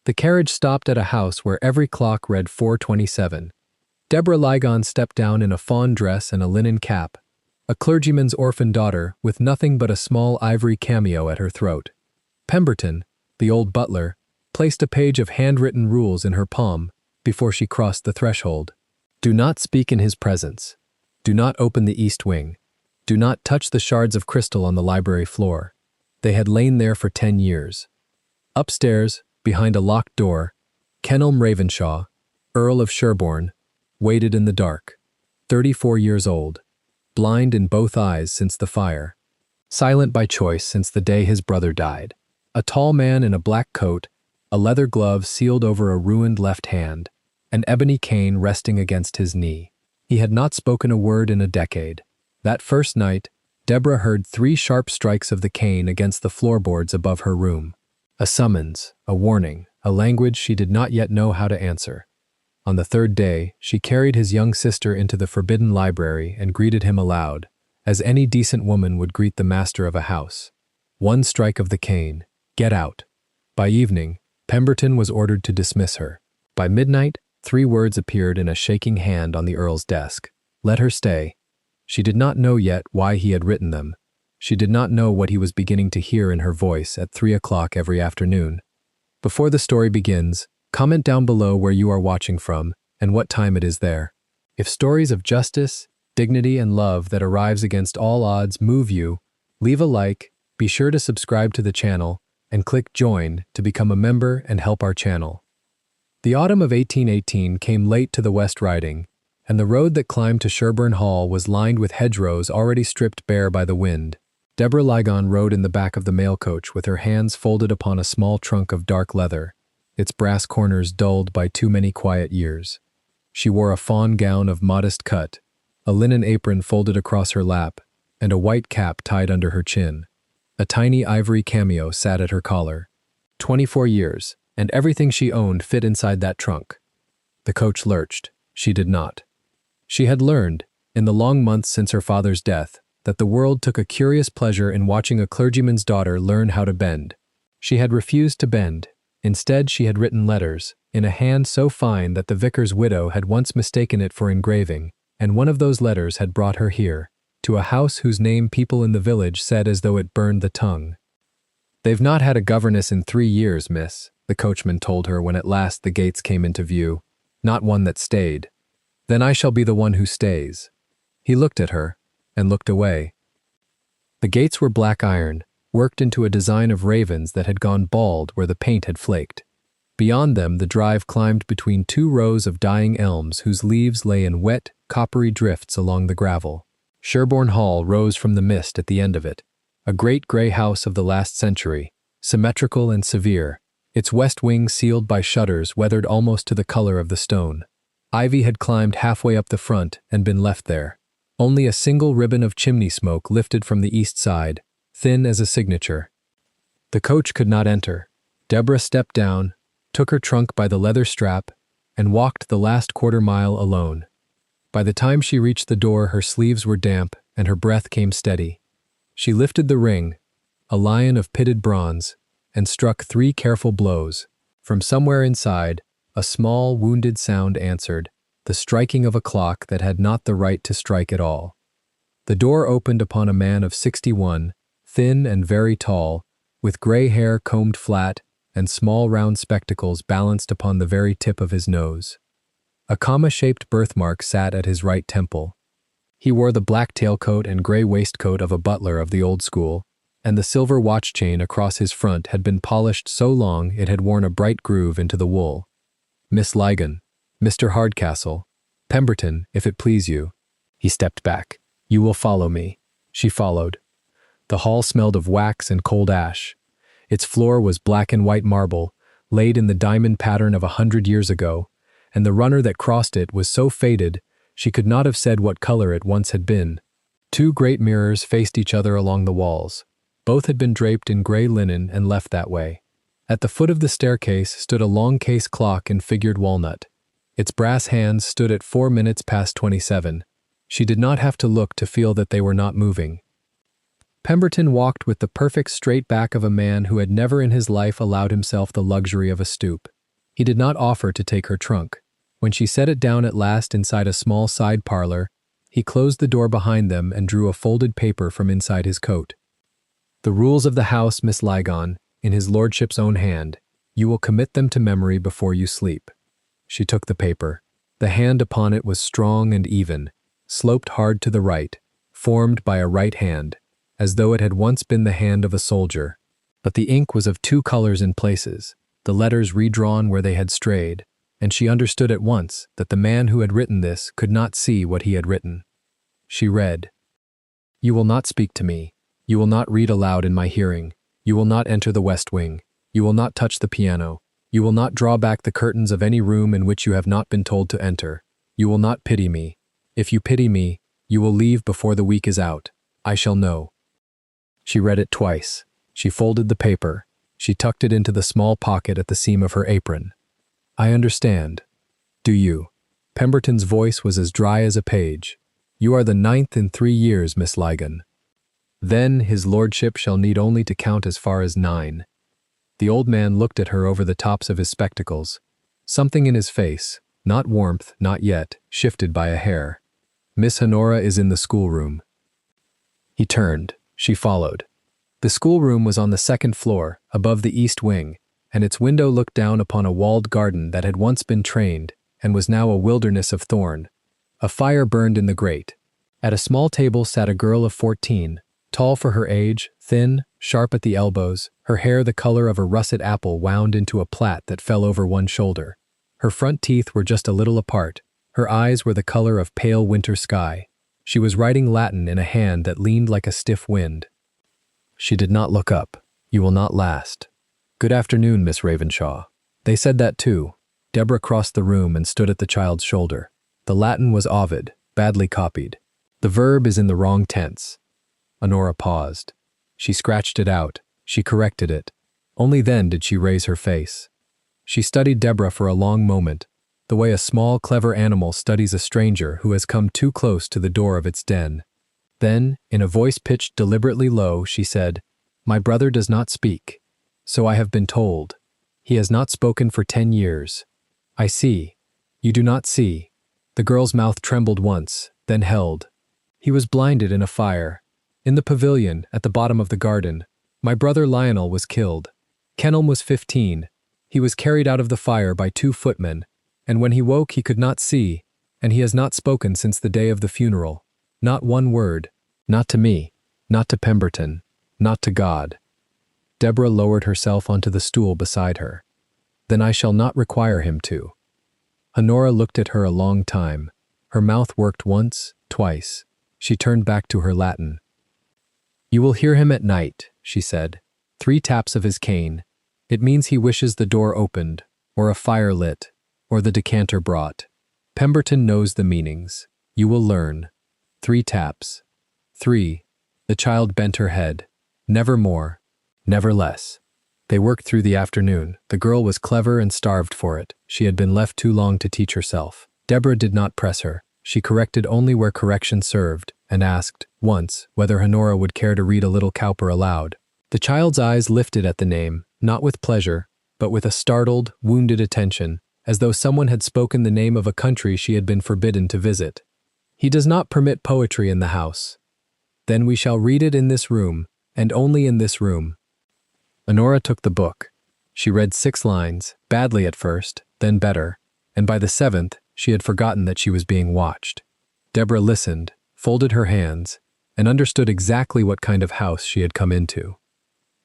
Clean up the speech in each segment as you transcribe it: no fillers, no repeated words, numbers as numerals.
The carriage stopped at a house where every clock read 4:27. Deborah Ligon stepped down in a fawn dress and a linen cap, a clergyman's orphan daughter with nothing but a small ivory cameo at her throat. Pemberton, the old butler, placed a page of handwritten rules in her palm before she crossed the threshold. Do not speak in his presence. Do not open the east wing. Do not touch the shards of crystal on the library floor. They had lain there for 10 years. Upstairs, behind a locked door, Kenelm Ravenshaw, Earl of Sherborne, waited in the dark, 34 years old, blind in both eyes since the fire, silent by choice since the day his brother died. A tall man in a black coat, a leather glove sealed over a ruined left hand, an ebony cane resting against his knee. He had not spoken a word in a decade. That first night, Deborah heard 3 sharp strikes of the cane against the floorboards above her room. A summons, a warning, a language she did not yet know how to answer. On the 3rd day, she carried his young sister into the forbidden library and greeted him aloud, as any decent woman would greet the master of a house. 1 strike of the cane. Get out. By evening, Pemberton was ordered to dismiss her. By midnight, 3 words appeared in a shaking hand on the Earl's desk. Let her stay. She did not know yet why he had written them. She did not know what he was beginning to hear in her voice at 3 o'clock every afternoon. Before the story begins, comment down below where you are watching from and what time it is there. If stories of justice, dignity, and love that arrives against all odds move you, leave a like, be sure to subscribe to the channel, and click join to become a member and help our channel. The autumn of 1818 came late to the West Riding, and the road that climbed to Sherborne Hall was lined with hedgerows already stripped bare by the wind. Deborah Ligon rode in the back of the mail coach with her hands folded upon a small trunk of dark leather, its brass corners dulled by too many quiet years. She wore a fawn gown of modest cut, a linen apron folded across her lap, and a white cap tied under her chin. A tiny ivory cameo sat at her collar. 24 years, and everything she owned fit inside that trunk. The coach lurched. She did not. She had learned, in the long months since her father's death, that the world took a curious pleasure in watching a clergyman's daughter learn how to bend. She had refused to bend. Instead, she had written letters, in a hand so fine that the vicar's widow had once mistaken it for engraving, and one of those letters had brought her here, to a house whose name people in the village said as though it burned the tongue. They've not had a governess in 3 years, miss, the coachman told her when at last the gates came into view. Not one that stayed. Then I shall be the one who stays. He looked at her, and looked away. The gates were black iron, worked into a design of ravens that had gone bald where the paint had flaked. Beyond them, the drive climbed between 2 rows of dying elms whose leaves lay in wet, coppery drifts along the gravel. Sherborne Hall rose from the mist at the end of it, a great grey house of the last century, symmetrical and severe, its west wing sealed by shutters weathered almost to the color of the stone. Ivy had climbed halfway up the front and been left there. Only a single ribbon of chimney smoke lifted from the east side, thin as a signature. The coach could not enter. Deborah stepped down, took her trunk by the leather strap, and walked the last quarter-mile alone. By the time she reached the door, her sleeves were damp and her breath came steady. She lifted the ring, a lion of pitted bronze, and struck 3 careful blows. From somewhere inside, a small, wounded sound answered, the striking of a clock that had not the right to strike at all. The door opened upon a man of 61, thin and very tall, with gray hair combed flat and small round spectacles balanced upon the very tip of his nose. A comma-shaped birthmark sat at his right temple. He wore the black tailcoat and gray waistcoat of a butler of the old school, and the silver watch chain across his front had been polished so long it had worn a bright groove into the wool. Miss Ligon, Mr. Hardcastle, Pemberton, if it please you. He stepped back. You will follow me. She followed. The hall smelled of wax and cold ash. Its floor was black and white marble, laid in the diamond pattern of 100 years ago, and the runner that crossed it was so faded she could not have said what color it once had been. 2 great mirrors faced each other along the walls. Both had been draped in gray linen and left that way. At the foot of the staircase stood a long case clock in figured walnut. Its brass hands stood at 4 minutes past 27. She did not have to look to feel that they were not moving. Pemberton walked with the perfect straight back of a man who had never in his life allowed himself the luxury of a stoop. He did not offer to take her trunk. When she set it down at last inside a small side parlor, he closed the door behind them and drew a folded paper from inside his coat. "The rules of the house, Miss Lygon, in his lordship's own hand. You will commit them to memory before you sleep." She took the paper. The hand upon it was strong and even, sloped hard to the right, formed by a right hand, as though it had once been the hand of a soldier. But the ink was of two colors in places, the letters redrawn where they had strayed, and she understood at once that the man who had written this could not see what he had written. She read, "You will not speak to me. You will not read aloud in my hearing. You will not enter the west wing. You will not touch the piano. You will not draw back the curtains of any room in which you have not been told to enter. You will not pity me. If you pity me, you will leave before the week is out. I shall know." She read it twice. She folded the paper. She tucked it into the small pocket at the seam of her apron. "I understand. Do you?" Pemberton's voice was as dry as a page. "You are the 9th in 3 years, Miss Lygon. Then his lordship shall need only to count as far as 9. The old man looked at her over the tops of his spectacles. Something in his face, not warmth, not yet, shifted by a hair. "Miss Honora is in the schoolroom." He turned. She followed. The schoolroom was on the 2nd floor, above the east wing, and its window looked down upon a walled garden that had once been trained and was now a wilderness of thorn. A fire burned in the grate. At a small table sat a girl of 14, tall for her age, thin, sharp at the elbows, her hair the color of a russet apple wound into a plait that fell over one shoulder. Her front teeth were just a little apart. Her eyes were the color of pale winter sky. She was writing Latin in a hand that leaned like a stiff wind. She did not look up. "You will not last." "Good afternoon, Miss Ravenshaw." They said that too. Deborah crossed the room and stood at the child's shoulder. The Latin was Ovid, badly copied. The verb is in the wrong tense. Honora paused. She scratched it out. She corrected it. Only then did she raise her face. She studied Deborah for a long moment, the way a small, clever animal studies a stranger who has come too close to the door of its den. Then, in a voice pitched deliberately low, she said, "My brother does not speak. So I have been told. He has not spoken for 10 years. I see. You do not see." The girl's mouth trembled once, then held. "He was blinded in a fire. In the pavilion, at the bottom of the garden. My brother Lionel was killed. Kenelm was 15. He was carried out of the fire by 2 footmen, and when he woke he could not see, and he has not spoken since the day of the funeral. Not one word. Not to me. Not to Pemberton. Not to God." Deborah lowered herself onto the stool beside her. "Then I shall not require him to." Honora looked at her a long time. Her mouth worked once, twice. She turned back to her Latin. "You will hear him at night," she said. 3 taps of his cane. It means he wishes the door opened, or a fire lit, or the decanter brought. Pemberton knows the meanings. You will learn. 3 taps. 3. The child bent her head. Never more. Never less. They worked through the afternoon. The girl was clever and starved for it. She had been left too long to teach herself. Deborah did not press her. She corrected only where correction served, and asked, once, whether Honora would care to read a little Cowper aloud. The child's eyes lifted at the name, not with pleasure, but with a startled, wounded attention, as though someone had spoken the name of a country she had been forbidden to visit. "He does not permit poetry in the house." "Then we shall read it in this room, and only in this room." Honora took the book. She read 6 lines, badly at first, then better, and by the 7th, she had forgotten that she was being watched. Deborah listened, folded her hands, and understood exactly what kind of house she had come into.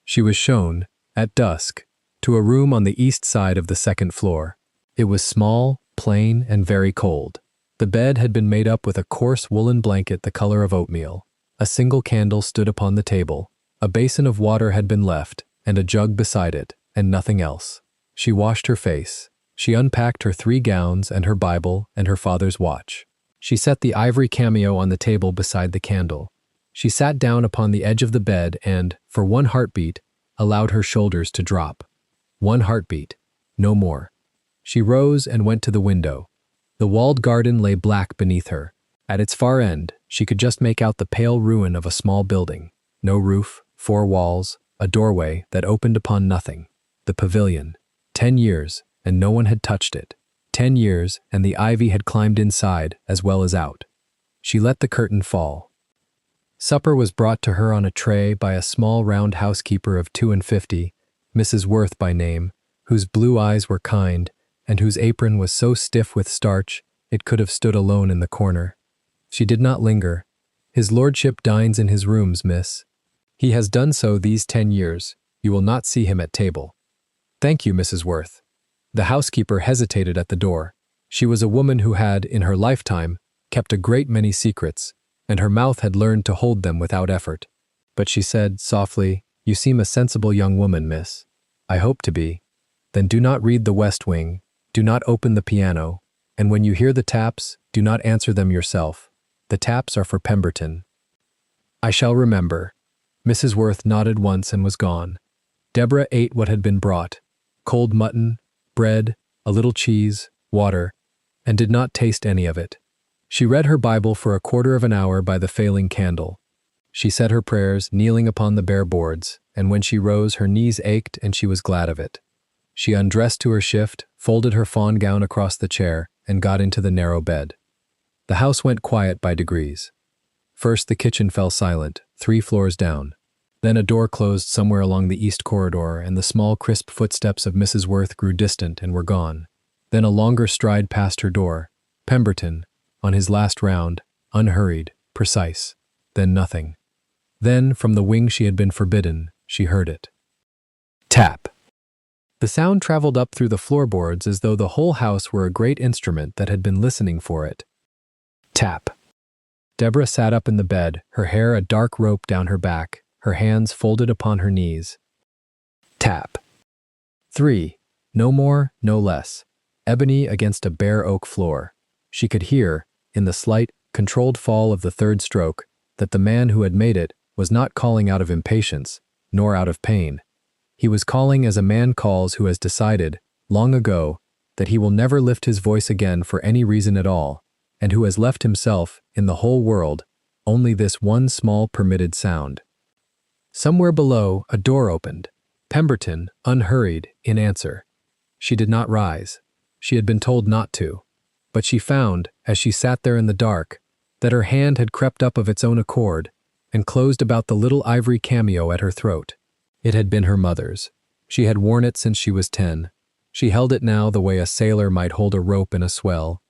She was shown, at dusk, to a room on the east side of the 2nd floor. It was small, plain, and very cold. The bed had been made up with a coarse woolen blanket the color of oatmeal. A single candle stood upon the table. A basin of water had been left, and a jug beside it, and nothing else. She washed her face. She unpacked her 3 gowns and her Bible and her father's watch. She set the ivory cameo on the table beside the candle. She sat down upon the edge of the bed and, for 1 heartbeat, allowed her shoulders to drop. 1 heartbeat, no more. She rose and went to the window. The walled garden lay black beneath her. At its far end, she could just make out the pale ruin of a small building. No roof, 4 walls, a doorway that opened upon nothing. The pavilion. 10 years, and no one had touched it. 10 years, and the ivy had climbed inside as well as out. She let the curtain fall. Supper was brought to her on a tray by a small round housekeeper of 52, Mrs. Worth by name, whose blue eyes were kind, and whose apron was so stiff with starch it could have stood alone in the corner. She did not linger. "His lordship dines in his rooms, miss. He has done so these 10 years. You will not see him at table." "Thank you, Mrs. Worth." The housekeeper hesitated at the door. She was a woman who had, in her lifetime, kept a great many secrets, and her mouth had learned to hold them without effort. But she said, softly, "You seem a sensible young woman, miss." "I hope to be." "Then do not read the West Wing, do not open the piano, and when you hear the taps, do not answer them yourself. The taps are for Pemberton." "I shall remember." Mrs. Worth nodded once and was gone. Deborah ate what had been brought, cold mutton, bread, a little cheese, water, and did not taste any of it. She read her Bible for a quarter of an hour by the failing candle. She said her prayers, kneeling upon the bare boards, and when she rose her knees ached and she was glad of it. She undressed to her shift, folded her fawn gown across the chair, and got into the narrow bed. The house went quiet by degrees. First the kitchen fell silent, 3 floors down. Then a door closed somewhere along the east corridor, and the small crisp footsteps of Mrs. Worth grew distant and were gone. Then a longer stride past her door. Pemberton, on his last round, unhurried, precise. Then nothing. Then, from the wing she had been forbidden, she heard it. Tap. The sound traveled up through the floorboards as though the whole house were a great instrument that had been listening for it. Tap. Deborah sat up in the bed, her hair a dark rope down her back, her hands folded upon her knees. Tap. 3. No more, no less. Ebony against a bare oak floor. She could hear, in the slight, controlled fall of the third stroke, that the man who had made it was not calling out of impatience, nor out of pain. He was calling as a man calls who has decided, long ago, that he will never lift his voice again for any reason at all, and who has left himself, in the whole world, only this one small permitted sound. Somewhere below, a door opened. Pemberton, unhurried, in answer. She did not rise. She had been told not to. But she found, as she sat there in the dark, that her hand had crept up of its own accord and closed about the little ivory cameo at her throat. It had been her mother's. She had worn it since she was 10. She held it now the way a sailor might hold a rope in a swell.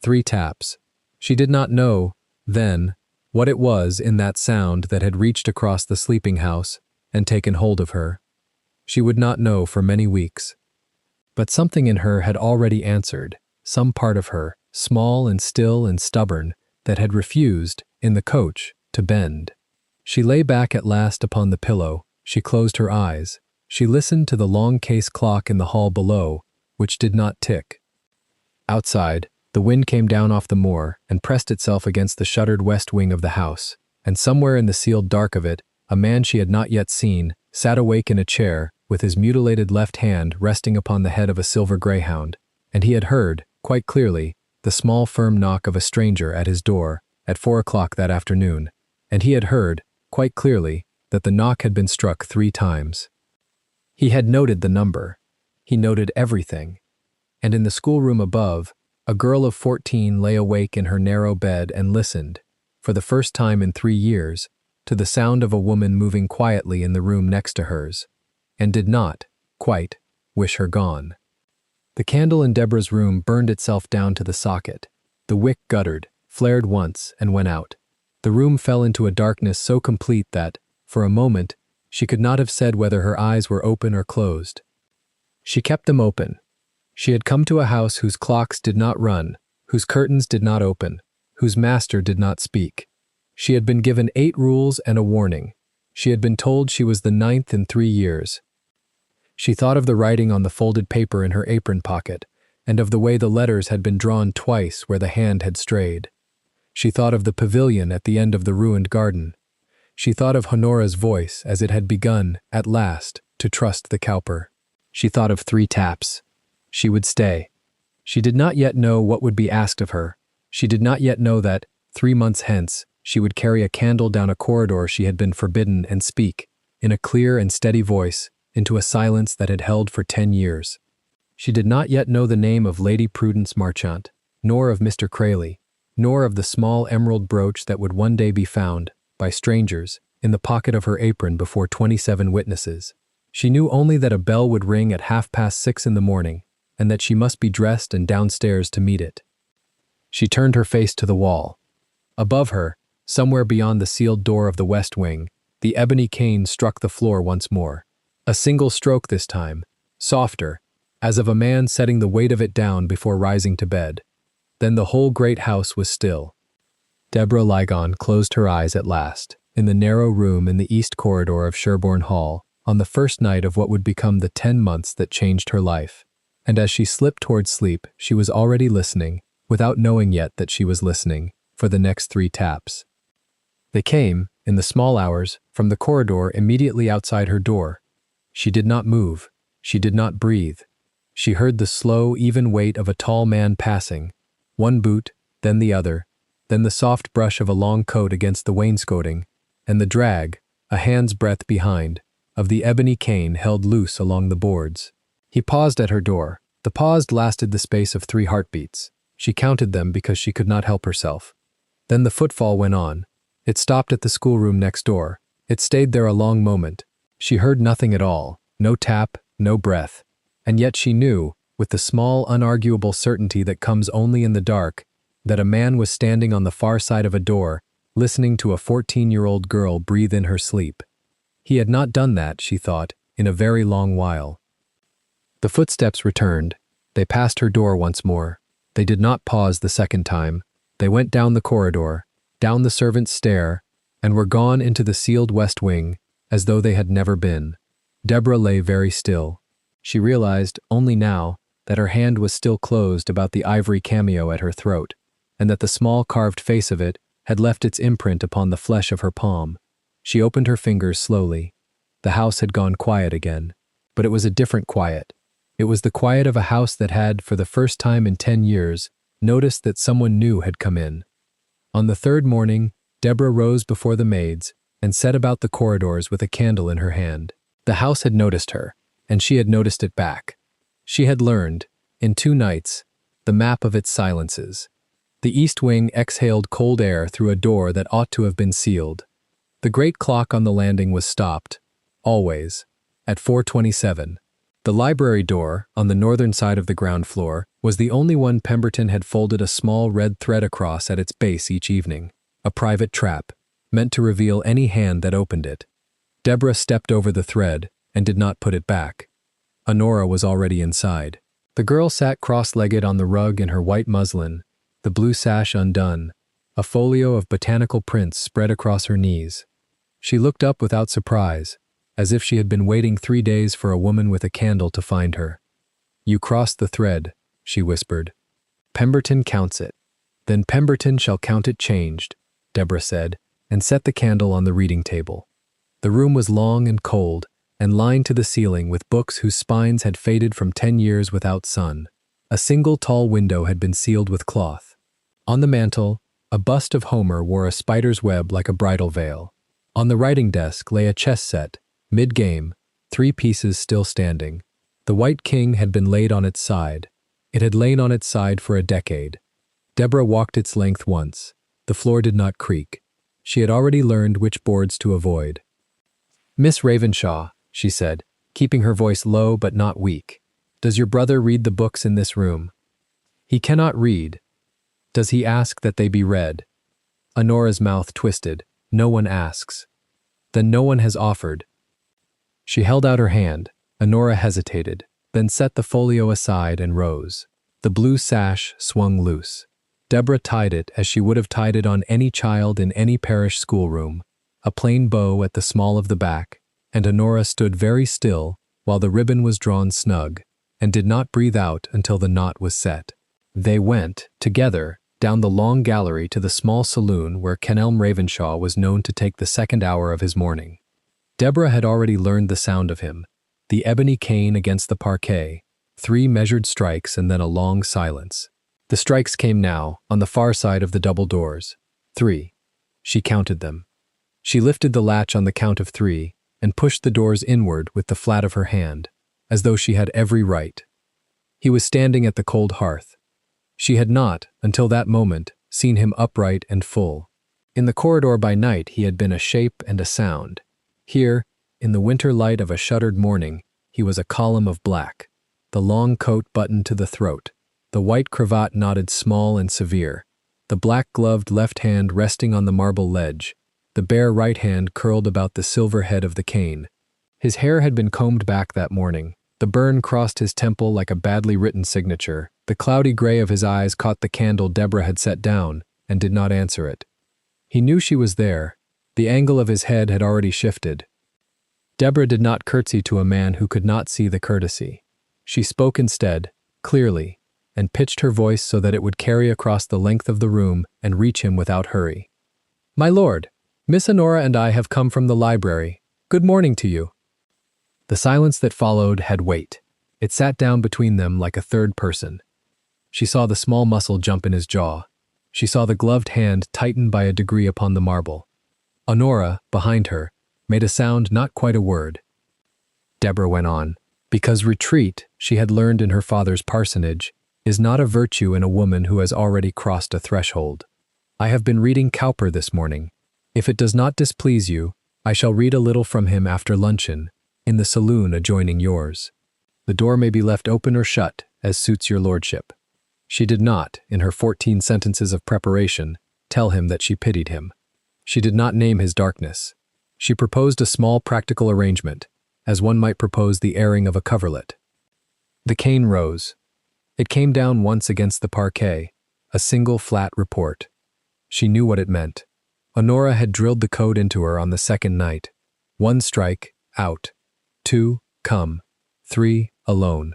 3 taps. She did not know, then, what it was in that sound that had reached across the sleeping house and taken hold of her. She would not know for many weeks. But something in her had already answered, some part of her, small and still and stubborn, that had refused, in the coach, to bend. She lay back at last upon the pillow, she closed her eyes, she listened to the long case clock in the hall below, which did not tick. Outside, the wind came down off the moor and pressed itself against the shuttered west wing of the house, and somewhere in the sealed dark of it, a man she had not yet seen sat awake in a chair, with his mutilated left hand resting upon the head of a silver greyhound, and he had heard, quite clearly, the small firm knock of a stranger at his door at 4 o'clock that afternoon, and he had heard, quite clearly, that the knock had been struck 3 times. He had noted the number. He noted everything. And in the schoolroom above, a girl of 14 lay awake in her narrow bed and listened, for the first time in 3 years, to the sound of a woman moving quietly in the room next to hers, and did not, quite, wish her gone. The candle in Deborah's room burned itself down to the socket. The wick guttered, flared once, and went out. The room fell into a darkness so complete that, for a moment, she could not have said whether her eyes were open or closed. She kept them open. She had come to a house whose clocks did not run, whose curtains did not open, whose master did not speak. She had been given 8 rules and a warning. She had been told she was the 9th in 3 years. She thought of the writing on the folded paper in her apron pocket, and of the way the letters had been drawn twice where the hand had strayed. She thought of the pavilion at the end of the ruined garden. She thought of Honora's voice as it had begun, at last, to trust the cowper. She thought of 3 taps. She would stay. She did not yet know what would be asked of her. She did not yet know that, 3 months hence, she would carry a candle down a corridor she had been forbidden and speak, in a clear and steady voice, into a silence that had held for 10 years. She did not yet know the name of Lady Prudence Marchant, nor of Mr. Crayley, nor of the small emerald brooch that would one day be found, by strangers, in the pocket of her apron before 27 witnesses. She knew only that a bell would ring at 6:30 in the morning, and that she must be dressed and downstairs to meet it. She turned her face to the wall. Above her, somewhere beyond the sealed door of the west wing, the ebony cane struck the floor once more. A single stroke this time, softer, as of a man setting the weight of it down before rising to bed. Then the whole great house was still. Deborah Ligon closed her eyes at last, in the narrow room in the east corridor of Sherborne Hall, on the first night of what would become the 10 months that changed her life. And as she slipped towards sleep, she was already listening, without knowing yet that she was listening, for the next 3 taps. They came, in the small hours, from the corridor immediately outside her door. She did not move. She did not breathe. She heard the slow, even weight of a tall man passing, one boot, then the other, then the soft brush of a long coat against the wainscoting, and the drag, a hand's breadth behind, of the ebony cane held loose along the boards. He paused at her door. The pause lasted the space of 3 heartbeats. She counted them because she could not help herself. Then the footfall went on. It stopped at the schoolroom next door. It stayed there a long moment. She heard nothing at all, no tap, no breath. And yet she knew, with the small, unarguable certainty that comes only in the dark, that a man was standing on the far side of a door, listening to a 14-year-old girl breathe in her sleep. He had not done that, she thought, in a very long while. The footsteps returned. They passed her door once more. They did not pause the second time. They went down the corridor, down the servants' stair, and were gone into the sealed west wing, as though they had never been. Deborah lay very still. She realized, only now, that her hand was still closed about the ivory cameo at her throat, and that the small carved face of it had left its imprint upon the flesh of her palm. She opened her fingers slowly. The house had gone quiet again, but it was a different quiet. It was the quiet of a house that had, for the first time in 10 years, noticed that someone new had come in. On the 3rd morning, Deborah rose before the maids and set about the corridors with a candle in her hand. The house had noticed her, and she had noticed it back. She had learned, in 2 nights, the map of its silences. The east wing exhaled cold air through a door that ought to have been sealed. The great clock on the landing was stopped, always, at 4:27. The library door, on the northern side of the ground floor, was the only one Pemberton had folded a small red thread across at its base each evening, a private trap, meant to reveal any hand that opened it. Deborah stepped over the thread and did not put it back. Honora was already inside. The girl sat cross-legged on the rug in her white muslin, the blue sash undone, a folio of botanical prints spread across her knees. She looked up without surprise, as if she had been waiting 3 days for a woman with a candle to find her. "You crossed the thread," she whispered. "Pemberton counts it. Then Pemberton shall count it changed," Deborah said, and set the candle on the reading table. The room was long and cold, and lined to the ceiling with books whose spines had faded from 10 years without sun. A single tall window had been sealed with cloth. On the mantel, a bust of Homer wore a spider's web like a bridal veil. On the writing desk lay a chess set, mid-game, 3 pieces still standing. The white king had been laid on its side. It had lain on its side for a decade. Deborah walked its length once. The floor did not creak. She had already learned which boards to avoid. "Miss Ravenshaw," she said, keeping her voice low but not weak, "does your brother read the books in this room?" "He cannot read." "Does he ask that they be read?" Honora's mouth twisted. "No one asks." "Then no one has offered." She held out her hand. Honora hesitated, then set the folio aside and rose. The blue sash swung loose. Deborah tied it as she would have tied it on any child in any parish schoolroom, a plain bow at the small of the back, and Honora stood very still while the ribbon was drawn snug, and did not breathe out until the knot was set. They went, together, down the long gallery to the small saloon where Kenelm Ravenshaw was known to take the 2nd hour of his morning. Deborah had already learned the sound of him, the ebony cane against the parquet, 3 measured strikes and then a long silence. The strikes came now, on the far side of the double doors. 3. She counted them. She lifted the latch on the count of 3 and pushed the doors inward with the flat of her hand, as though she had every right. He was standing at the cold hearth. She had not, until that moment, seen him upright and full. In the corridor by night he had been a shape and a sound. Here, in the winter light of a shuttered morning, he was a column of black, the long coat buttoned to the throat, the white cravat knotted small and severe, the black-gloved left hand resting on the marble ledge, the bare right hand curled about the silver head of the cane. His hair had been combed back that morning. The burn crossed his temple like a badly written signature. The cloudy gray of his eyes caught the candle Deborah had set down and did not answer it. He knew she was there. The angle of his head had already shifted. Deborah did not curtsy to a man who could not see the courtesy. She spoke instead, clearly, and pitched her voice so that it would carry across the length of the room and reach him without hurry. "My lord, Miss Honora and I have come from the library. Good morning to you." The silence that followed had weight. It sat down between them like a third person. She saw the small muscle jump in his jaw. She saw the gloved hand tighten by a degree upon the marble. Honora, behind her, made a sound not quite a word. Deborah went on, because retreat, she had learned in her father's parsonage, is not a virtue in a woman who has already crossed a threshold. "I have been reading Cowper this morning. If it does not displease you, I shall read a little from him after luncheon, in the saloon adjoining yours. The door may be left open or shut, as suits your lordship." She did not, in her 14 sentences of preparation, tell him that she pitied him. She did not name his darkness. She proposed a small practical arrangement, as one might propose the airing of a coverlet. The cane rose. It came down once against the parquet, a single flat report. She knew what it meant. Honora had drilled the code into her on the second night. 1 strike, out. 2, come. 3, alone.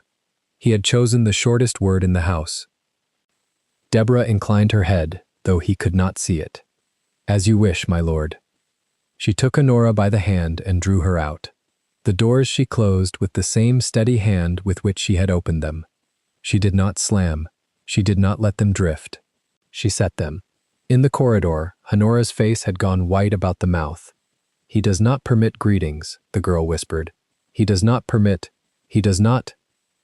He had chosen the shortest word in the house. Deborah inclined her head, though he could not see it. "As you wish, my lord." She took Honora by the hand and drew her out. The doors she closed with the same steady hand with which she had opened them. She did not slam. She did not let them drift. She set them. In the corridor, Honora's face had gone white about the mouth. "He does not permit greetings," the girl whispered. "He does not permit. He does not."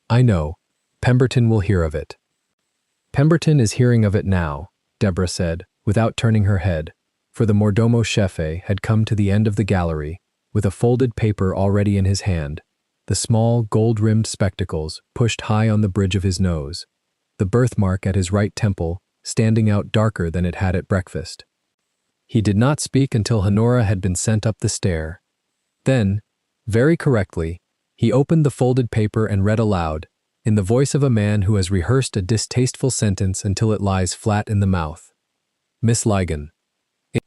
"I know. Pemberton will hear of it." "Pemberton is hearing of it now," Deborah said, without turning her head, for the mordomo chefe had come to the end of the gallery, with a folded paper already in his hand, the small, gold-rimmed spectacles pushed high on the bridge of his nose, the birthmark at his right temple standing out darker than it had at breakfast. He did not speak until Honora had been sent up the stair. Then, very correctly, he opened the folded paper and read aloud, in the voice of a man who has rehearsed a distasteful sentence until it lies flat in the mouth. "Miss Ligon,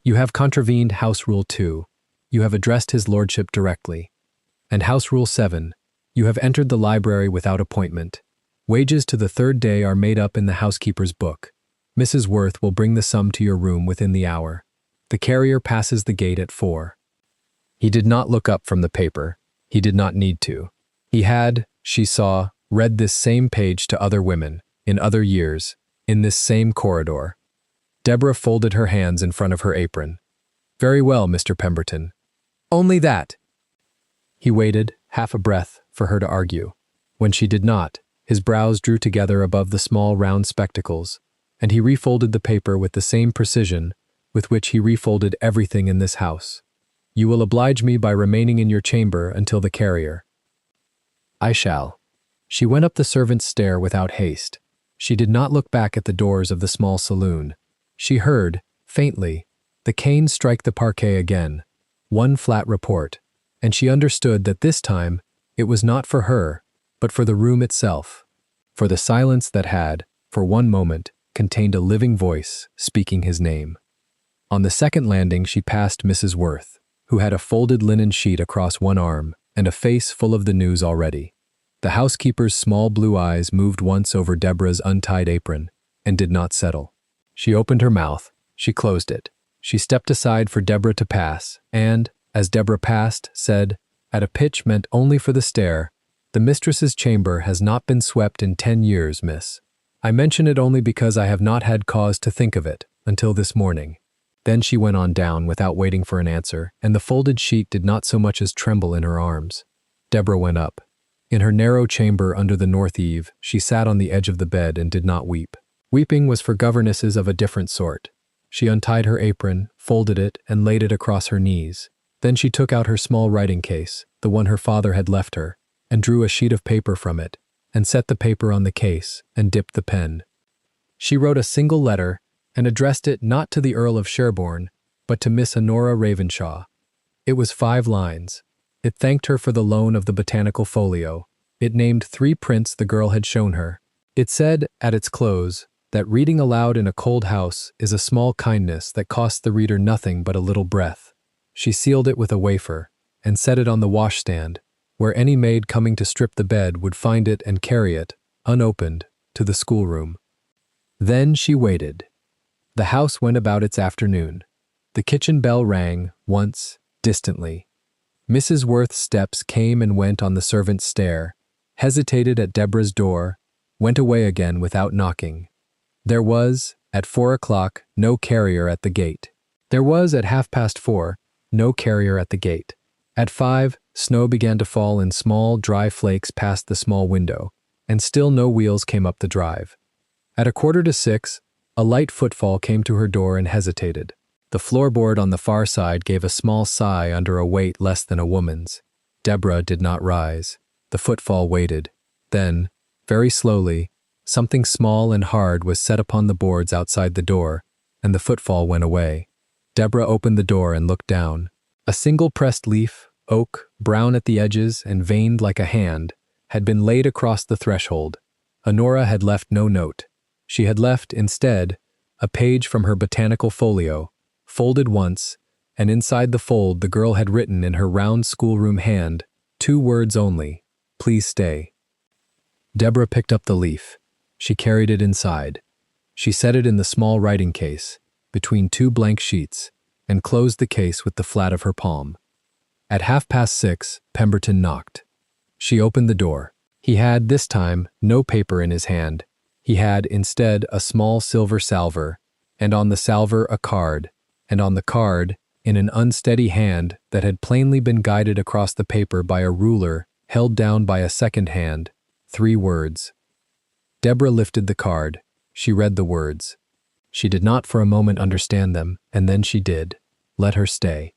you have contravened House Rule 2. You have addressed his lordship directly. And House Rule 7. You have entered the library without appointment. Wages to the 3rd day are made up in the housekeeper's book. Mrs. Worth will bring the sum to your room within the hour. The carrier passes the gate at 4. He did not look up from the paper. He did not need to. He had, she saw, read this same page to other women, in other years, in this same corridor. Deborah folded her hands in front of her apron. "Very well, Mr. Pemberton. Only that." He waited, half a breath, for her to argue. When she did not, his brows drew together above the small round spectacles, and he refolded the paper with the same precision with which he refolded everything in this house. "You will oblige me by remaining in your chamber until the carrier." "I shall." She went up the servants' stair without haste. She did not look back at the doors of the small saloon. She heard, faintly, the cane strike the parquet again, 1 flat report, and she understood that this time it was not for her, but for the room itself, for the silence that had, for one moment, contained a living voice speaking his name. On the second landing she passed Mrs. Worth, who had a folded linen sheet across one arm and a face full of the news already. The housekeeper's small blue eyes moved once over Deborah's untied apron and did not settle. She opened her mouth. She closed it. She stepped aside for Deborah to pass and, as Deborah passed, said, at a pitch meant only for the stair, "The mistress's chamber has not been swept in 10 years, miss. I mention it only because I have not had cause to think of it until this morning." Then she went on down without waiting for an answer, and the folded sheet did not so much as tremble in her arms. Deborah went up. In her narrow chamber under the north eave, she sat on the edge of the bed and did not weep. Weeping was for governesses of a different sort. She untied her apron, folded it, and laid it across her knees. Then she took out her small writing case, the one her father had left her, and drew a sheet of paper from it, and set the paper on the case, and dipped the pen. She wrote a single letter, and addressed it not to the Earl of Sherborne, but to Miss Honora Ravenshaw. It was 5 lines. It thanked her for the loan of the botanical folio. It named 3 prints the girl had shown her. It said, at its close, that reading aloud in a cold house is a small kindness that costs the reader nothing but a little breath. She sealed it with a wafer, and set it on the washstand, where any maid coming to strip the bed would find it and carry it, unopened, to the schoolroom. Then she waited. The house went about its afternoon. The kitchen bell rang, once, distantly. Mrs. Worth's steps came and went on the servants' stair, hesitated at Deborah's door, went away again without knocking. There was, at 4 o'clock, no carrier at the gate. There was, at 4:30, no carrier at the gate. At 5, snow began to fall in small, dry flakes past the small window, and still no wheels came up the drive. At 5:45, a light footfall came to her door and hesitated. The floorboard on the far side gave a small sigh under a weight less than a woman's. Deborah did not rise. The footfall waited. Then, very slowly, something small and hard was set upon the boards outside the door, and the footfall went away. Deborah opened the door and looked down. A single pressed leaf, oak, brown at the edges and veined like a hand, had been laid across the threshold. Honora had left no note. She had left, instead, a page from her botanical folio, folded once, and inside the fold the girl had written in her round schoolroom hand 2 words only, "Please stay." Deborah picked up the leaf. She carried it inside. She set it in the small writing case, between 2 blank sheets, and closed the case with the flat of her palm. At 6:30, Pemberton knocked. She opened the door. He had, this time, no paper in his hand. He had, instead, a small silver salver, and on the salver a card, and on the card, in an unsteady hand that had plainly been guided across the paper by a ruler held down by a second hand, 3 words. Deborah lifted the card. She read the words. She did not for a moment understand them, and then she did. Let her stay.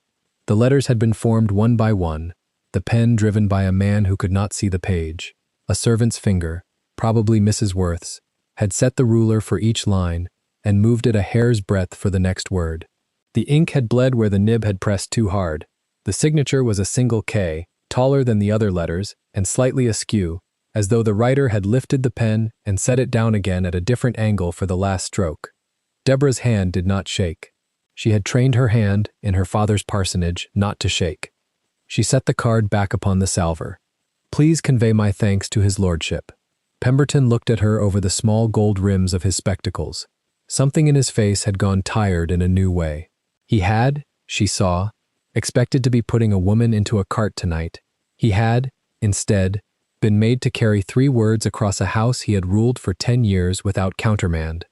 The letters had been formed one by one, the pen driven by a man who could not see the page. A servant's finger, probably Mrs. Worth's, had set the ruler for each line and moved it a hair's breadth for the next word. The ink had bled where the nib had pressed too hard. The signature was a single K, taller than the other letters and slightly askew, as though the writer had lifted the pen and set it down again at a different angle for the last stroke. Deborah's hand did not shake. She had trained her hand, in her father's parsonage, not to shake. She set the card back upon the salver. "Please convey my thanks to his lordship." Pemberton looked at her over the small gold rims of his spectacles. Something in his face had gone tired in a new way. He had, she saw, expected to be putting a woman into a cart tonight. He had, instead, been made to carry 3 words across a house he had ruled for 10 years without countermand.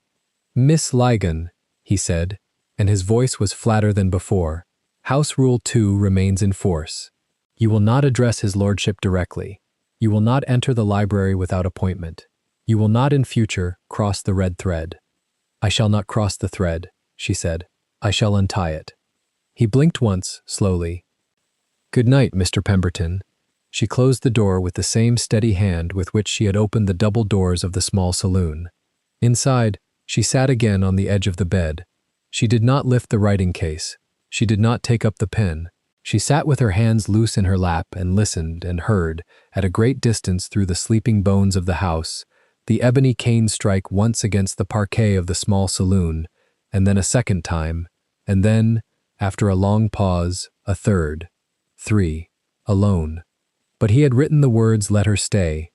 "Miss Ligon," he said, and his voice was flatter than before, "House Rule 2 remains in force. You will not address his lordship directly. You will not enter the library without appointment. You will not in future cross the red thread." "I shall not cross the thread," she said. "I shall untie it." He blinked once, slowly. "Good night, Mr. Pemberton." She closed the door with the same steady hand with which she had opened the double doors of the small saloon. Inside, she sat again on the edge of the bed. She did not lift the writing case. She did not take up the pen. She sat with her hands loose in her lap and listened and heard, at a great distance through the sleeping bones of the house, the ebony cane strike once against the parquet of the small saloon, and then a second time, and then, after a long pause, a third, 3, alone. But he had written the words, "Let her stay."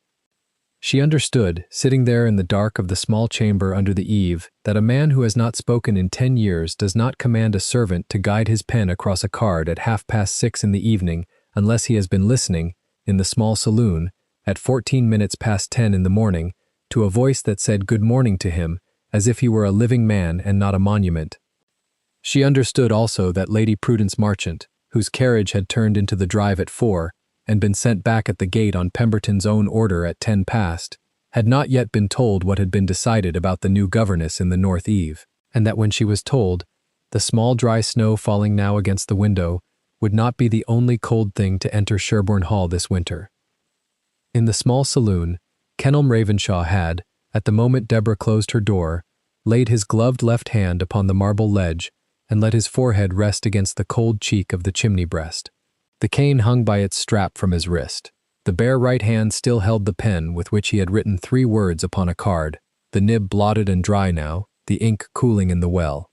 She understood, sitting there in the dark of the small chamber under the eave, that a man who has not spoken in 10 years does not command a servant to guide his pen across a card at 6:30 in the evening unless he has been listening, in the small saloon, at 14 minutes past 10 in the morning, to a voice that said good morning to him, as if he were a living man and not a monument. She understood also that Lady Prudence Marchant, whose carriage had turned into the drive at 4, and been sent back at the gate on Pemberton's own order at 10 past, had not yet been told what had been decided about the new governess in the North Eve, and that when she was told, the small dry snow falling now against the window would not be the only cold thing to enter Sherborne Hall this winter. In the small saloon, Kenelm Ravenshaw had, at the moment Deborah closed her door, laid his gloved left hand upon the marble ledge and let his forehead rest against the cold cheek of the chimney breast. The cane hung by its strap from his wrist. The bare right hand still held the pen with which he had written 3 words upon a card, the nib blotted and dry now, the ink cooling in the well.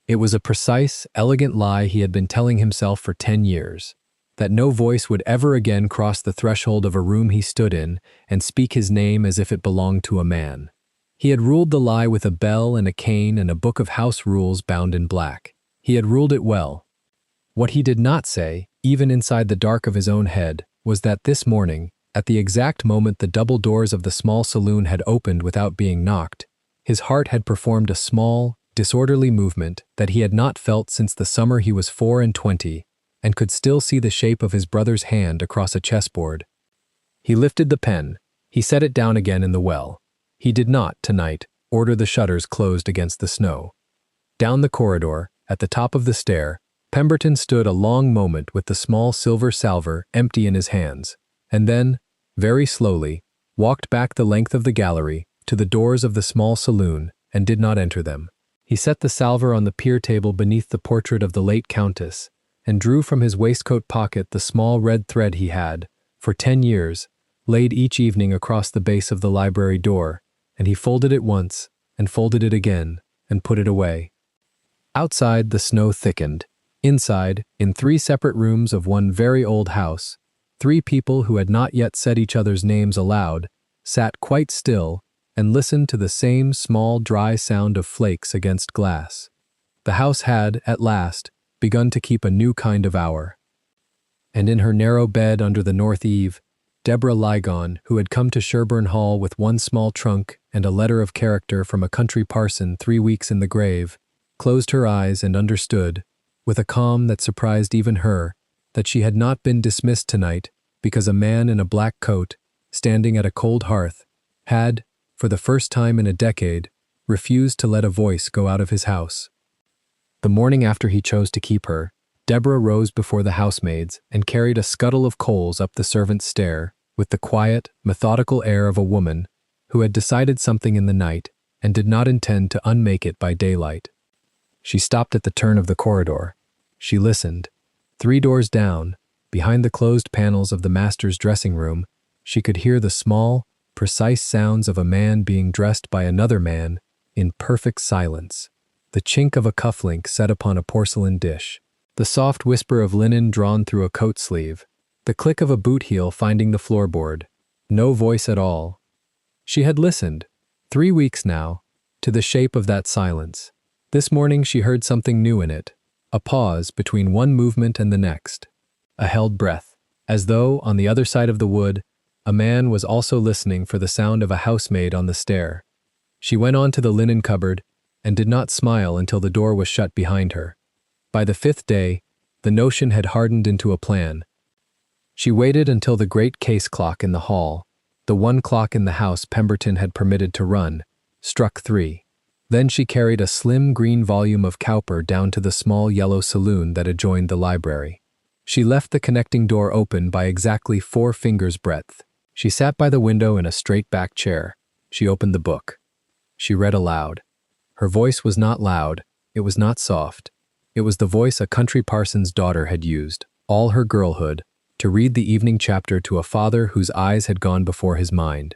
It was a precise, elegant lie he had been telling himself for 10 years, that no voice would ever again cross the threshold of a room he stood in and speak his name as if it belonged to a man. He had ruled the lie with a bell and a cane and a book of house rules bound in black. He had ruled it well. What he did not say, even inside the dark of his own head, was that this morning, at the exact moment the double doors of the small saloon had opened without being knocked, his heart had performed a small, disorderly movement that he had not felt since the summer he was 24, and could still see the shape of his brother's hand across a chessboard. He lifted the pen. He set it down again in the well. He did not, tonight, order the shutters closed against the snow. Down the corridor, at the top of the stair, Pemberton stood a long moment with the small silver salver empty in his hands, and then, very slowly, walked back the length of the gallery to the doors of the small saloon and did not enter them. He set the salver on the pier table beneath the portrait of the late Countess, and drew from his waistcoat pocket the small red thread he had, for 10 years, laid each evening across the base of the library door, and he folded it once, and folded it again, and put it away. Outside, the snow thickened. Inside, in 3 separate rooms of one very old house, 3 people who had not yet said each other's names aloud, sat quite still and listened to the same small dry sound of flakes against glass. The house had, at last, begun to keep a new kind of hour. And in her narrow bed under the north eave, Deborah Lygon, who had come to Sherborne Hall with 1 small trunk and a letter of character from a country parson 3 weeks in the grave, closed her eyes and understood, with a calm that surprised even her, that she had not been dismissed tonight because a man in a black coat, standing at a cold hearth, had, for the first time in a decade, refused to let a voice go out of his house. The morning after he chose to keep her, Deborah rose before the housemaids and carried a scuttle of coals up the servants' stair with the quiet, methodical air of a woman who had decided something in the night and did not intend to unmake it by daylight. She stopped at the turn of the corridor. She listened. 3 doors down, behind the closed panels of the master's dressing room, she could hear the small, precise sounds of a man being dressed by another man in perfect silence. The chink of a cufflink set upon a porcelain dish, the soft whisper of linen drawn through a coat sleeve, the click of a boot heel finding the floorboard. No voice at all. She had listened, 3 weeks now, to the shape of that silence. This morning she heard something new in it, a pause between one movement and the next, a held breath, as though, on the other side of the wood, a man was also listening for the sound of a housemaid on the stair. She went on to the linen cupboard and did not smile until the door was shut behind her. By the 5th day, the notion had hardened into a plan. She waited until the great case clock in the hall, the one clock in the house Pemberton had permitted to run, struck 3. Then she carried a slim green volume of Cowper down to the small yellow saloon that adjoined the library. She left the connecting door open by exactly 4 fingers' breadth. She sat by the window in a straight-back chair. She opened the book. She read aloud. Her voice was not loud. It was not soft. It was the voice a country parson's daughter had used, all her girlhood, to read the evening chapter to a father whose eyes had gone before his mind.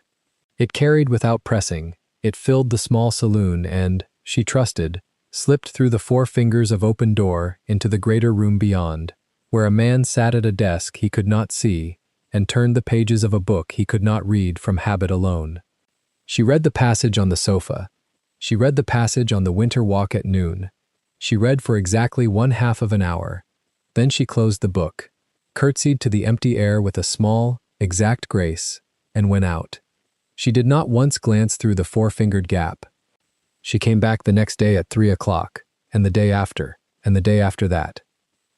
It carried without pressing. It filled the small saloon and, she trusted, slipped through the 4 fingers of open door into the greater room beyond, where a man sat at a desk he could not see and turned the pages of a book he could not read from habit alone. She read the passage on the sofa. She read the passage on the winter walk at noon. She read for exactly 1/2 of an hour. Then she closed the book, curtsied to the empty air with a small, exact grace, and went out. She did not once glance through the 4-fingered gap. She came back the next day at 3 o'clock, and the day after, and the day after that.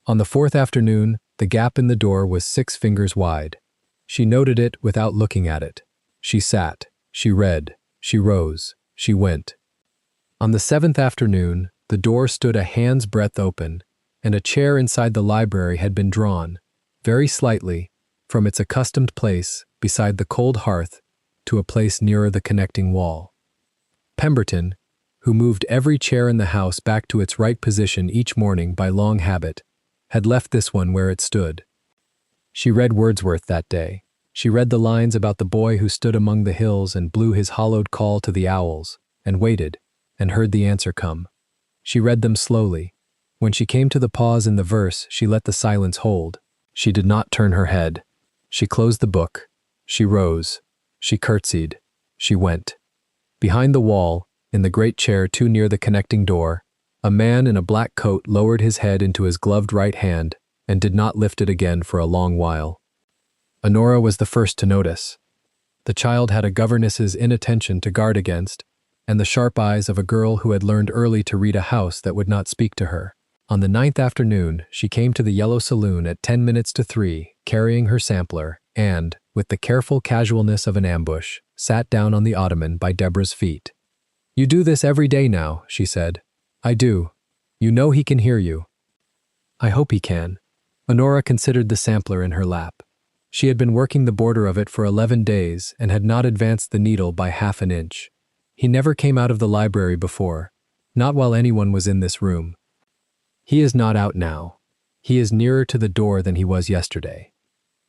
On the 4th afternoon, The gap in the door was 6 fingers wide. She noted it without looking at it. She sat, she read, she rose, she went. On the 7th afternoon, the door stood a hand's breadth open, and a chair inside the library had been drawn, very slightly, from its accustomed place beside the cold hearth to a place nearer the connecting wall. Pemberton, who moved every chair in the house back to its right position each morning by long habit, had left this one where it stood. She read Wordsworth that day. She read the lines about the boy who stood among the hills and blew his hollowed call to the owls, and waited, and heard the answer come. She read them slowly. When she came to the pause in the verse, she let the silence hold. She did not turn her head. She closed the book. She rose. She curtsied. She went. Behind the wall, in the great chair too near the connecting door, a man in a black coat lowered his head into his gloved right hand and did not lift it again for a long while. Honora was the first to notice. The child had a governess's inattention to guard against, and the sharp eyes of a girl who had learned early to read a house that would not speak to her. On the 9th afternoon, she came to the Yellow Saloon at 10 minutes to 3, carrying her sampler, and, with the careful casualness of an ambush, sat down on the ottoman by Deborah's feet. "You do this every day now," she said. "I do. You know he can hear you." "I hope he can." Honora considered the sampler in her lap. She had been working the border of it for 11 days and had not advanced the needle by half an inch. He never came out of the library before, not while anyone was in this room. He is not out now. He is nearer to the door than he was yesterday.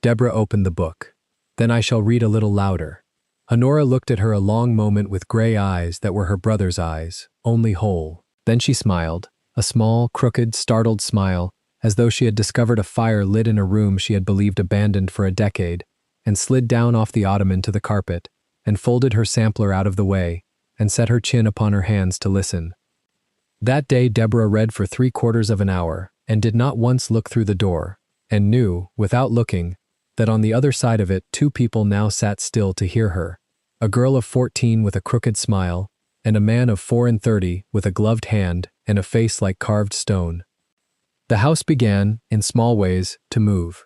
Deborah opened the book. "Then I shall read a little louder." Honora looked at her a long moment with gray eyes that were her brother's eyes, only whole. Then she smiled, a small, crooked, startled smile, as though she had discovered a fire lit in a room she had believed abandoned for a decade, and slid down off the ottoman to the carpet, and folded her sampler out of the way, and set her chin upon her hands to listen. That day Deborah read for 3/4 of an hour, and did not once look through the door, and knew, without looking, that on the other side of it 2 people now sat still to hear her, a girl of 14 with a crooked smile, and a man of 34 with a gloved hand and a face like carved stone. The house began, in small ways, to move.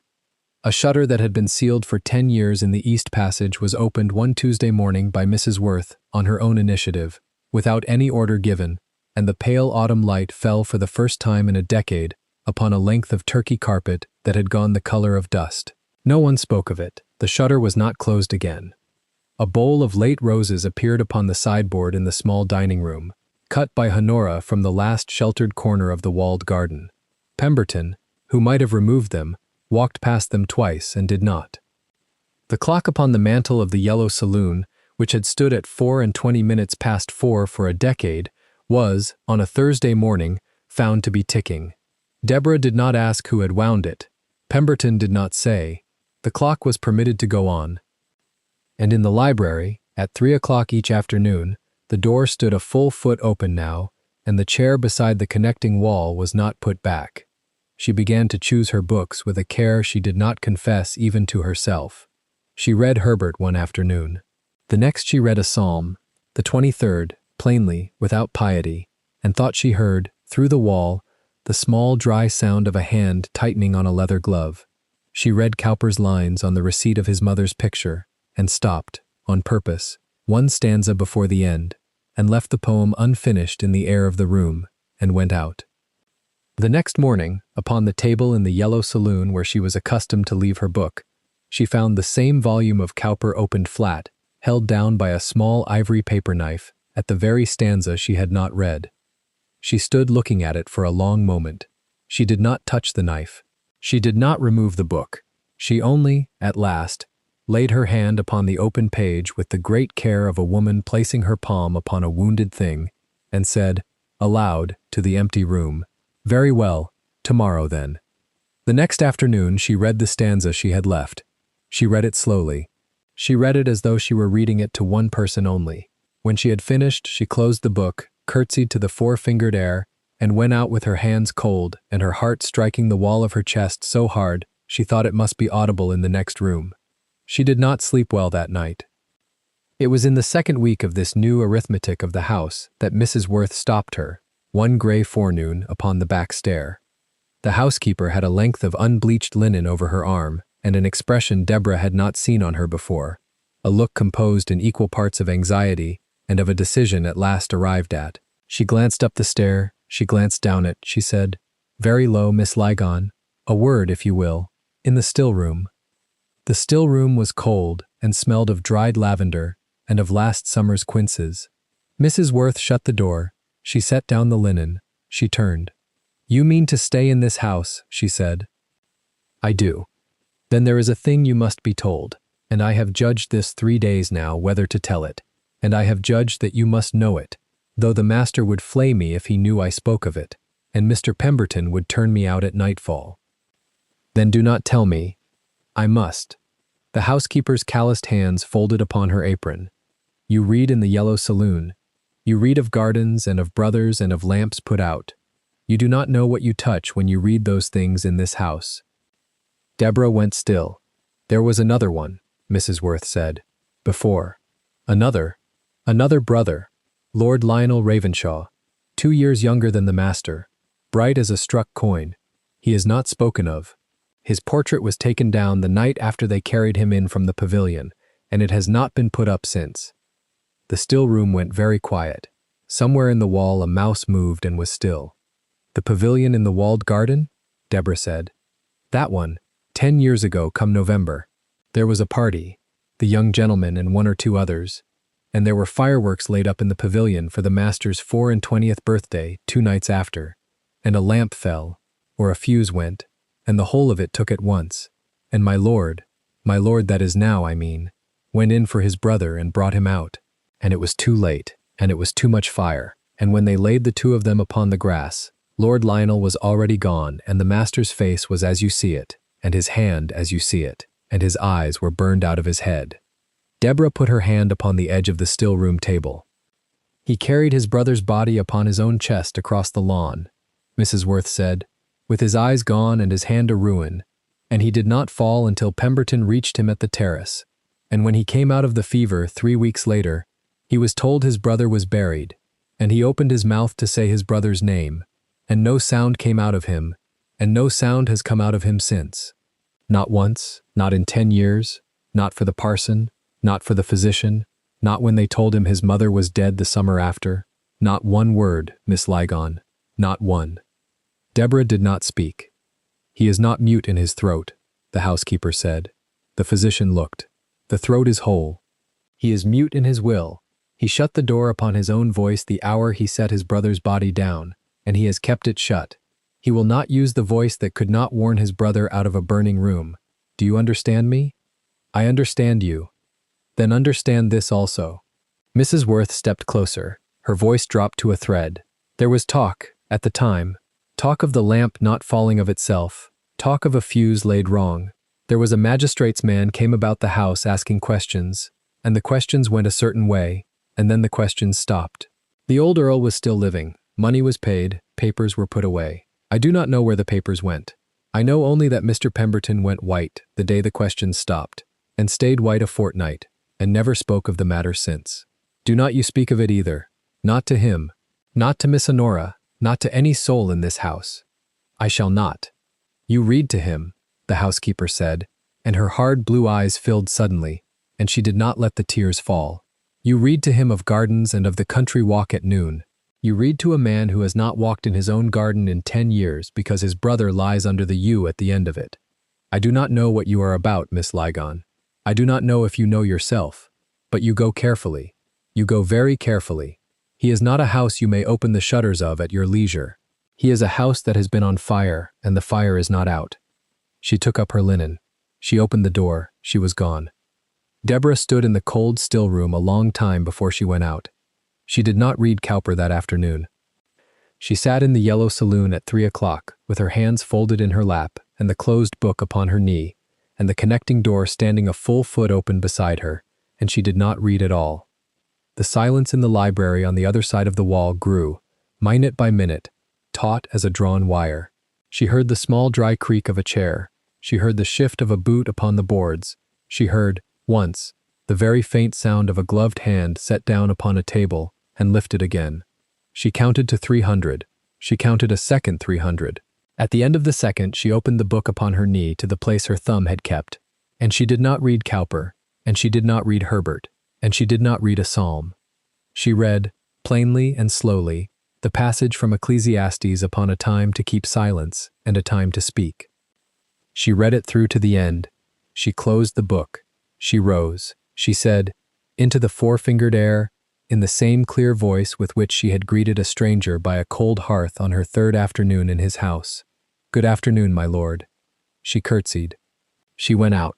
A shutter that had been sealed for 10 years in the East Passage was opened one Tuesday morning by Mrs. Worth, on her own initiative, without any order given, and the pale autumn light fell for the first time in a decade upon a length of Turkey carpet that had gone the color of dust. No one spoke of it. The shutter was not closed again. A bowl of late roses appeared upon the sideboard in the small dining room, cut by Honora from the last sheltered corner of the walled garden. Pemberton, who might have removed them, walked past them twice and did not. The clock upon the mantel of the Yellow Saloon, which had stood at 4:20 for a decade, was, on a Thursday morning, found to be ticking. Deborah did not ask who had wound it. Pemberton did not say. The clock was permitted to go on. And in the library, at 3 o'clock each afternoon, the door stood a full foot open now, and the chair beside the connecting wall was not put back. She began to choose her books with a care she did not confess even to herself. She read Herbert one afternoon. The next she read a psalm, the 23rd, plainly, without piety, and thought she heard, through the wall, the small dry sound of a hand tightening on a leather glove. She read Cowper's lines on the receipt of his mother's picture, and stopped, on purpose, one stanza before the end, and left the poem unfinished in the air of the room, and went out. The next morning, upon the table in the Yellow Saloon where she was accustomed to leave her book, she found the same volume of Cowper opened flat, held down by a small ivory paper knife, at the very stanza she had not read. She stood looking at it for a long moment. She did not touch the knife. She did not remove the book. She only, at last, laid her hand upon the open page with the great care of a woman placing her palm upon a wounded thing, and said, aloud, to the empty room, "Very well, tomorrow then." The next afternoon she read the stanza she had left. She read it slowly. She read it as though she were reading it to one person only. When she had finished, she closed the book, curtsied to the four-fingered air, and went out with her hands cold and her heart striking the wall of her chest so hard she thought it must be audible in the next room. She did not sleep well that night. It was in the second week of this new arithmetic of the house that Mrs. Worth stopped her, one gray forenoon, upon the back stair. The housekeeper had a length of unbleached linen over her arm, and an expression Deborah had not seen on her before, a look composed in equal parts of anxiety and of a decision at last arrived at. She glanced up the stair, she glanced down it, she said, very low, Miss Ligon, a word, if you will, in the still room. The still room was cold and smelled of dried lavender and of last summer's quinces. Mrs. Worth shut the door, she set down the linen, she turned. You mean to stay in this house, she said. I do. Then there is a thing you must be told, and I have judged this 3 days now whether to tell it, and I have judged that you must know it, though the master would flay me if he knew I spoke of it, and Mr. Pemberton would turn me out at nightfall. Then do not tell me. I must. The housekeeper's calloused hands folded upon her apron. You read in the yellow saloon. You read of gardens and of brothers and of lamps put out. You do not know what you touch when you read those things in this house. Deborah went still. There was another one, Mrs. Worth said. Before. Another brother, Lord Lionel Ravenshaw, 2 years younger than the master, bright as a struck coin. He is not spoken of. His portrait was taken down the night after they carried him in from the pavilion, and it has not been put up since. The still room went very quiet. Somewhere in the wall a mouse moved and was still. The pavilion in the walled garden? Deborah said. That one, 10 years ago come November. There was a party, the young gentleman and 1 or 2 others, and there were fireworks laid up in the pavilion for the master's 24th birthday 2 nights after, and a lamp fell, or a fuse went, and the whole of it took at once, and my lord that is now, I mean, went in for his brother and brought him out, and it was too late, and it was too much fire, and when they laid the 2 of them upon the grass, Lord Lionel was already gone, and the master's face was as you see it, and his hand as you see it, and his eyes were burned out of his head. Deborah put her hand upon the edge of the still room table. He carried his brother's body upon his own chest across the lawn, Mrs. Worth said, with his eyes gone and his hand a ruin, and he did not fall until Pemberton reached him at the terrace, and when he came out of the fever 3 weeks later, he was told his brother was buried, and he opened his mouth to say his brother's name, and no sound came out of him, and no sound has come out of him since. Not once, not in 10 years, not for the parson, not for the physician, not when they told him his mother was dead the summer after, not one word, Miss Ligon, not one. Deborah did not speak. He is not mute in his throat, the housekeeper said. The physician looked. The throat is whole. He is mute in his will. He shut the door upon his own voice the hour he set his brother's body down, and he has kept it shut. He will not use the voice that could not warn his brother out of a burning room. Do you understand me? I understand you. Then understand this also. Mrs. Worth stepped closer. Her voice dropped to a thread. There was talk, at the time, talk of the lamp not falling of itself, talk of a fuse laid wrong. There was a magistrate's man came about the house asking questions, and the questions went a certain way, and then the questions stopped. The old Earl was still living. Money was paid, papers were put away. I do not know where the papers went. I know only that Mr. Pemberton went white the day the questions stopped, and stayed white a fortnight, and never spoke of the matter since. Do not you speak of it either. Not to him, not to Miss Honora, not to any soul in this house. I shall not. You read to him, the housekeeper said, and her hard blue eyes filled suddenly, and she did not let the tears fall. You read to him of gardens and of the country walk at noon. You read to a man who has not walked in his own garden in 10 years because his brother lies under the yew at the end of it. I do not know what you are about, Miss Ligon. I do not know if you know yourself, but you go carefully. You go very carefully. He is not a house you may open the shutters of at your leisure. He is a house that has been on fire, and the fire is not out. She took up her linen. She opened the door. She was gone. Deborah stood in the cold, still room a long time before she went out. She did not read Cowper that afternoon. She sat in the yellow saloon at 3 o'clock, with her hands folded in her lap and the closed book upon her knee, and the connecting door standing a full foot open beside her, and she did not read at all. The silence in the library on the other side of the wall grew, minute by minute, taut as a drawn wire. She heard the small dry creak of a chair. She heard the shift of a boot upon the boards. She heard, once, the very faint sound of a gloved hand set down upon a table and lifted again. She counted to 300. She counted a second 300. At the end of the second, she opened the book upon her knee to the place her thumb had kept, and she did not read Cowper, and she did not read Herbert, and she did not read a psalm. She read, plainly and slowly, the passage from Ecclesiastes upon a time to keep silence and a time to speak. She read it through to the end. She closed the book. She rose. She said, into the four-fingered air, in the same clear voice with which she had greeted a stranger by a cold hearth on her third afternoon in his house. "Good afternoon, my lord." She curtsied. She went out.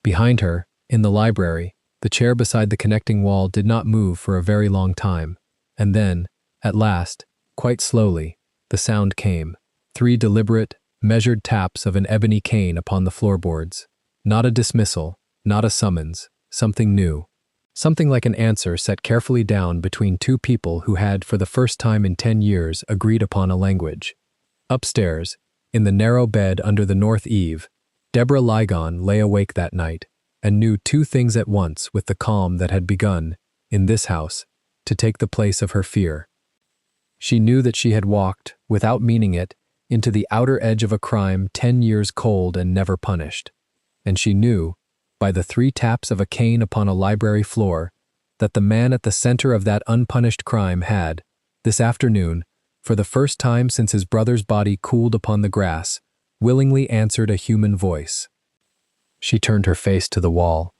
Behind her, in the library, the chair beside the connecting wall did not move for a very long time, and then, at last, quite slowly, the sound came. 3 deliberate, measured taps of an ebony cane upon the floorboards. Not a dismissal, not a summons, something new. Something like an answer set carefully down between 2 people who had, for the first time in 10 years, agreed upon a language. Upstairs, in the narrow bed under the north eave, Deborah Ligon lay awake that night, and knew 2 things at once with the calm that had begun, in this house, to take the place of her fear. She knew that she had walked, without meaning it, into the outer edge of a crime 10 years cold and never punished. And she knew, by the 3 taps of a cane upon a library floor, that the man at the center of that unpunished crime had, this afternoon, for the first time since his brother's body cooled upon the grass, willingly answered a human voice. She turned her face to the wall.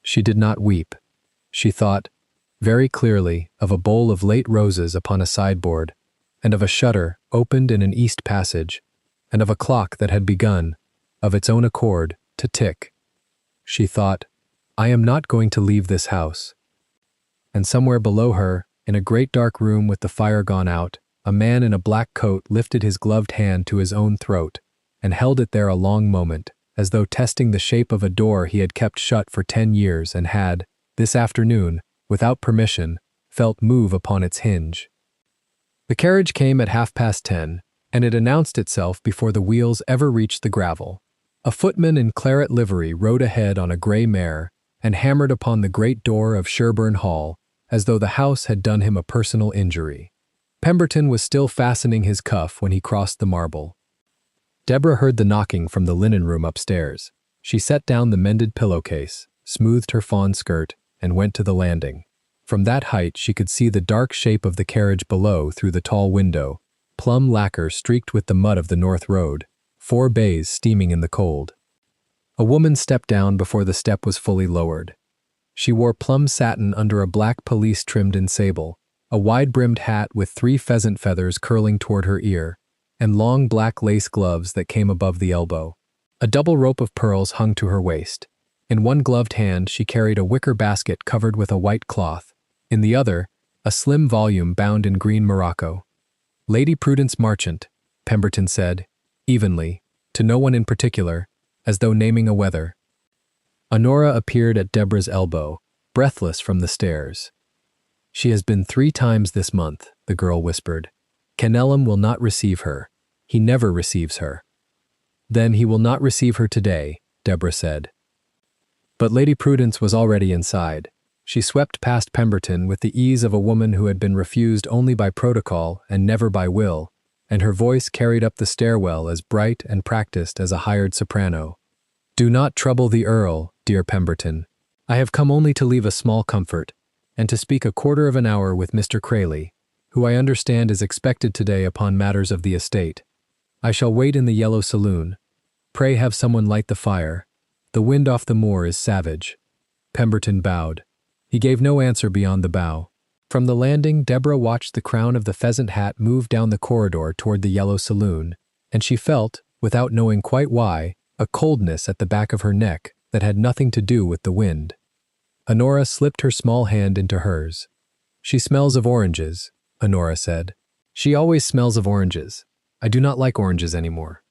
She did not weep. She thought, very clearly, of a bowl of late roses upon a sideboard, and of a shutter opened in an east passage, and of a clock that had begun, of its own accord, to tick. She thought, I am not going to leave this house. And somewhere below her, in a great dark room with the fire gone out, a man in a black coat lifted his gloved hand to his own throat, and held it there a long moment, as though testing the shape of a door he had kept shut for 10 years and had, this afternoon, without permission, felt move upon its hinge. The carriage came at 10:30, and it announced itself before the wheels ever reached the gravel. A footman in claret livery rode ahead on a grey mare and hammered upon the great door of Sherburne Hall as though the house had done him a personal injury. Pemberton was still fastening his cuff when he crossed the marble. Deborah heard the knocking from the linen room upstairs. She set down the mended pillowcase, smoothed her fawn skirt, and went to the landing. From that height she could see the dark shape of the carriage below through the tall window, plum lacquer streaked with the mud of the north road, 4 bays steaming in the cold. A woman stepped down before the step was fully lowered. She wore plum satin under a black pelisse trimmed in sable, a wide-brimmed hat with 3 pheasant feathers curling toward her ear, and long black lace gloves that came above the elbow. A double rope of pearls hung to her waist. In one gloved hand she carried a wicker basket covered with a white cloth. In the other, a slim volume bound in green morocco. Lady Prudence Marchant, Pemberton said, evenly, to no one in particular, as though naming a weather. Honora appeared at Deborah's elbow, breathless from the stairs. She has been 3 times this month, the girl whispered. Kenelm will not receive her. He never receives her. Then he will not receive her today, Deborah said. But Lady Prudence was already inside. She swept past Pemberton with the ease of a woman who had been refused only by protocol and never by will, and her voice carried up the stairwell as bright and practiced as a hired soprano. Do not trouble the Earl, dear Pemberton. I have come only to leave a small comfort, and to speak a quarter of an hour with Mr. Crayley, who I understand is expected today upon matters of the estate. I shall wait in the yellow saloon. Pray have someone light the fire. The wind off the moor is savage. Pemberton bowed. He gave no answer beyond the bow. From the landing, Deborah watched the crown of the pheasant hat move down the corridor toward the yellow saloon, and she felt, without knowing quite why, a coldness at the back of her neck that had nothing to do with the wind. Honora slipped her small hand into hers. She smells of oranges, Honora said. She always smells of oranges. I do not like oranges anymore.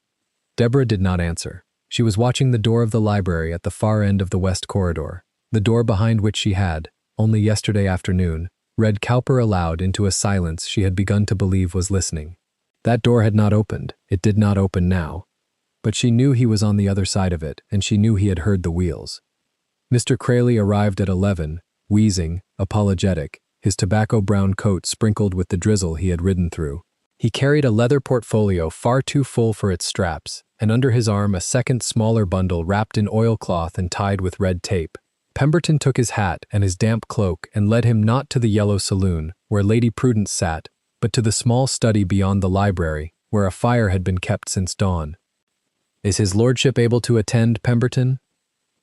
Deborah did not answer. She was watching the door of the library at the far end of the west corridor, the door behind which she had, only yesterday afternoon, read Cowper aloud into a silence she had begun to believe was listening. That door had not opened. It did not open now. But she knew he was on the other side of it, and she knew he had heard the wheels. Mr. Crayley arrived at 11, wheezing, apologetic, his tobacco-brown coat sprinkled with the drizzle he had ridden through. He carried a leather portfolio far too full for its straps, and under his arm a second smaller bundle wrapped in oilcloth and tied with red tape. Pemberton took his hat and his damp cloak and led him not to the yellow saloon, where Lady Prudence sat, but to the small study beyond the library, where a fire had been kept since dawn. "Is his lordship able to attend, Pemberton?"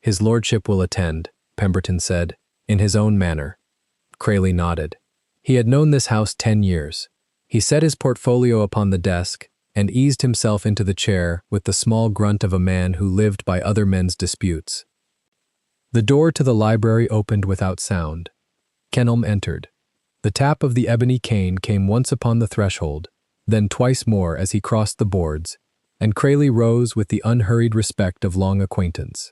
"His lordship will attend," Pemberton said, in his own manner. Crayley nodded. He had known this house 10 years. He set his portfolio upon the desk and eased himself into the chair with the small grunt of a man who lived by other men's disputes. The door to the library opened without sound. Kenelm entered. The tap of the ebony cane came once upon the threshold, then twice more as he crossed the boards, and Crayley rose with the unhurried respect of long acquaintance.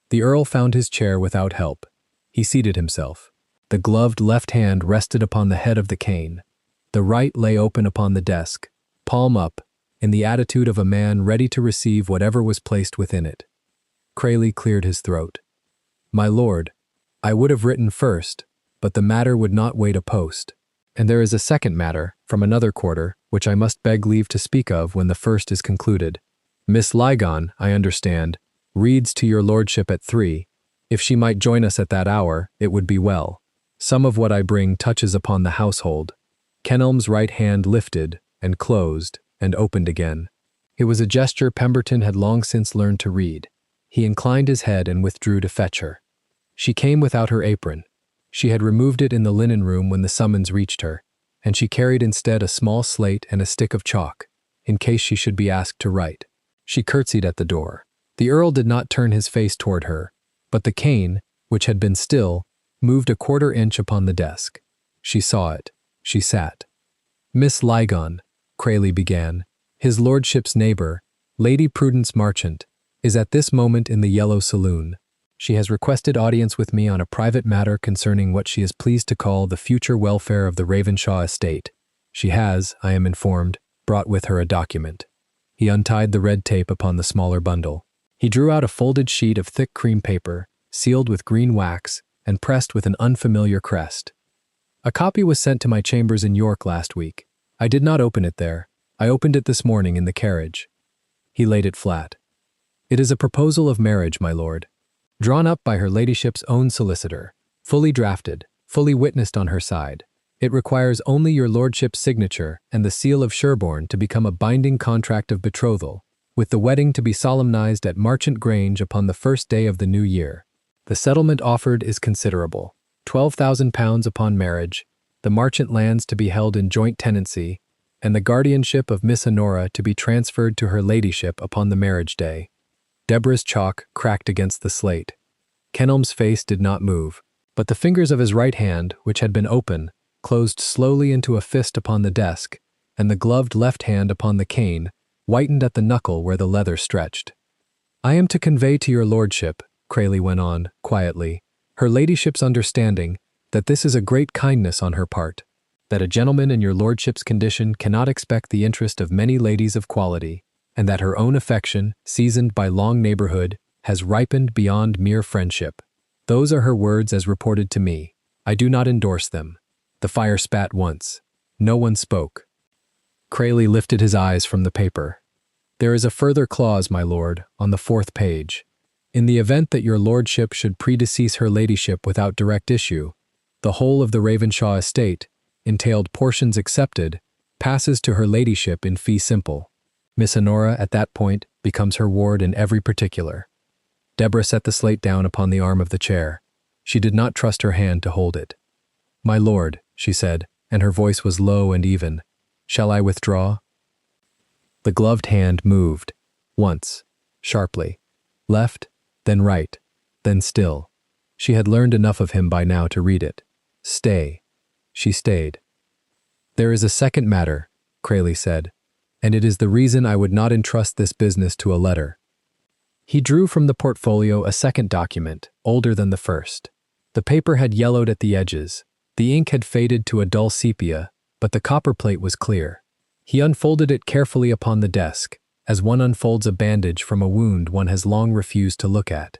The Earl found his chair without help. He seated himself. The gloved left hand rested upon the head of the cane. The right lay open upon the desk, palm up, in the attitude of a man ready to receive whatever was placed within it. Crayley cleared his throat. "My lord, I would have written first, but the matter would not wait a post. And there is a second matter, from another quarter, which I must beg leave to speak of when the first is concluded. Miss Lygon, I understand, reads to your lordship at 3. If she might join us at that hour, it would be well. Some of what I bring touches upon the household." Kenelm's right hand lifted, and closed, and opened again. It was a gesture Pemberton had long since learned to read. He inclined his head and withdrew to fetch her. She came without her apron. She had removed it in the linen room when the summons reached her, and she carried instead a small slate and a stick of chalk, in case she should be asked to write. She curtsied at the door. The Earl did not turn his face toward her, but the cane, which had been still, moved a quarter inch upon the desk. She saw it. She sat. "Miss Lygon," Crayley began, "his lordship's neighbor, Lady Prudence Marchant, is at this moment in the yellow saloon. She has requested audience with me on a private matter concerning what she is pleased to call the future welfare of the Ravenshaw estate. She has, I am informed, brought with her a document." He untied the red tape upon the smaller bundle. He drew out a folded sheet of thick cream paper, sealed with green wax, and pressed with an unfamiliar crest. "A copy was sent to my chambers in York last week. I did not open it there. I opened it this morning in the carriage." He laid it flat. "It is a proposal of marriage, my lord, drawn up by her ladyship's own solicitor, fully drafted, fully witnessed on her side. It requires only your lordship's signature and the seal of Sherborne to become a binding contract of betrothal, with the wedding to be solemnized at Marchant Grange upon the first day of the new year. The settlement offered is considerable. £12,000 upon marriage, the Marchant lands to be held in joint tenancy, and the guardianship of Miss Honora to be transferred to her ladyship upon the marriage day." Deborah's chalk cracked against the slate. Kenelm's face did not move, but the fingers of his right hand, which had been open, closed slowly into a fist upon the desk, and the gloved left hand upon the cane whitened at the knuckle where the leather stretched. "I am to convey to your lordship," Crayley went on, quietly, "her ladyship's understanding that this is a great kindness on her part, that a gentleman in your lordship's condition cannot expect the interest of many ladies of quality, and that her own affection, seasoned by long neighborhood, has ripened beyond mere friendship. Those are her words as reported to me. I do not endorse them." The fire spat once. No one spoke. Crayley lifted his eyes from the paper. "There is a further clause, my lord, on the 4th page. In the event that your lordship should predecease her ladyship without direct issue, the whole of the Ravenshaw estate, entailed portions excepted, passes to her ladyship in fee simple. Miss Honora, at that point, becomes her ward in every particular." Deborah set the slate down upon the arm of the chair. She did not trust her hand to hold it. "My lord," she said, and her voice was low and even, "shall I withdraw?" The gloved hand moved, once, sharply, left, then right, then still. She had learned enough of him by now to read it. "Stay." She stayed. "There is a second matter," Crayley said, "and it is the reason I would not entrust this business to a letter." He drew from the portfolio a second document, older than the first. The paper had yellowed at the edges. The ink had faded to a dull sepia, but the copperplate was clear. He unfolded it carefully upon the desk, as one unfolds a bandage from a wound one has long refused to look at.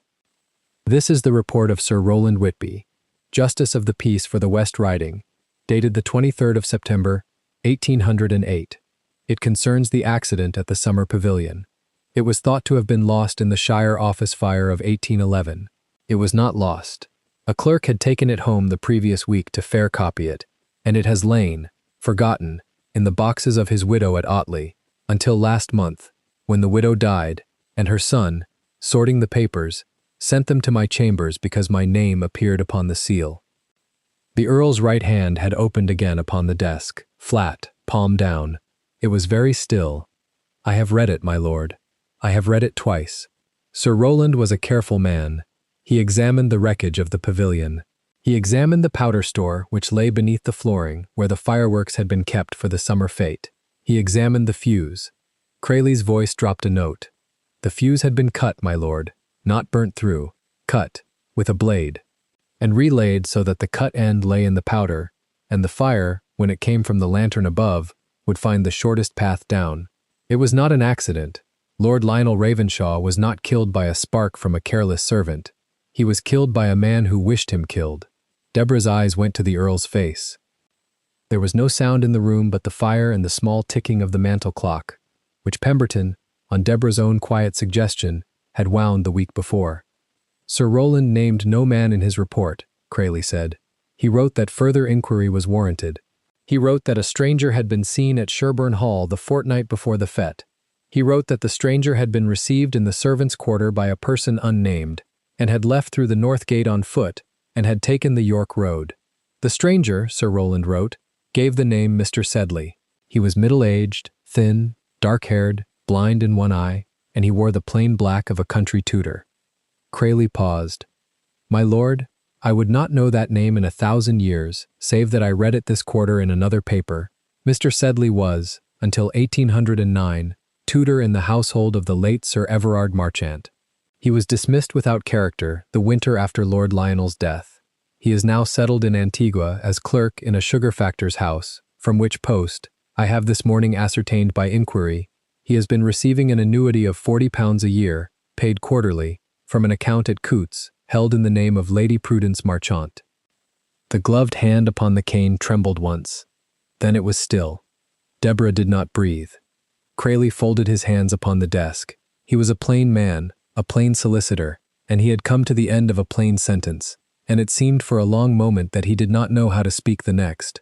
"This is the report of Sir Rowland Whitby, Justice of the Peace for the West Riding, dated the 23rd of September, 1808. It concerns the accident at the summer pavilion. It was thought to have been lost in the Shire office fire of 1811. It was not lost. A clerk had taken it home the previous week to fair copy it, and it has lain, forgotten, in the boxes of his widow at Otley, until last month, when the widow died, and her son, sorting the papers, sent them to my chambers because my name appeared upon the seal. The Earl's right hand had opened again upon the desk, flat, palm down. It was very still. I have read it, my lord. I have read it twice. Sir Rowland was a careful man. He examined the wreckage of the pavilion. He examined the powder store which lay beneath the flooring where the fireworks had been kept for the summer fete. He examined the fuse. Crayley's voice dropped a note. The fuse had been cut, my lord, not burnt through, cut, with a blade, and relayed so that the cut end lay in the powder, and the fire, when it came from the lantern above, would find the shortest path down. It was not an accident. Lord Lionel Ravenshaw was not killed by a spark from a careless servant. He was killed by a man who wished him killed. Deborah's eyes went to the Earl's face. There was no sound in the room but the fire and the small ticking of the mantel clock, which Pemberton, on Deborah's own quiet suggestion, had wound the week before. Sir Rowland named no man in his report, Crayley said. He wrote that further inquiry was warranted. He wrote that a stranger had been seen at Sherborne Hall the fortnight before the fete. He wrote that the stranger had been received in the servants' quarter by a person unnamed, and had left through the north gate on foot, and had taken the York Road. The stranger, Sir Rowland wrote, gave the name Mr. Sedley. He was middle-aged, thin, dark-haired, blind in one eye, and he wore the plain black of a country tutor. Crayley paused. My lord, I would not know that name in 1,000 years, save that I read it this quarter in another paper. Mr. Sedley was, until 1809, tutor in the household of the late Sir Everard Marchant. He was dismissed without character the winter after Lord Lionel's death. He is now settled in Antigua as clerk in a sugar factor's house, from which post, I have this morning ascertained by inquiry, he has been receiving an annuity of £40 a year, paid quarterly, from an account at Coutts, held in the name of Lady Prudence Marchant. The gloved hand upon the cane trembled once. Then it was still. Deborah did not breathe. Crayley folded his hands upon the desk. He was a plain man, a plain solicitor, and he had come to the end of a plain sentence, and it seemed for a long moment that he did not know how to speak the next.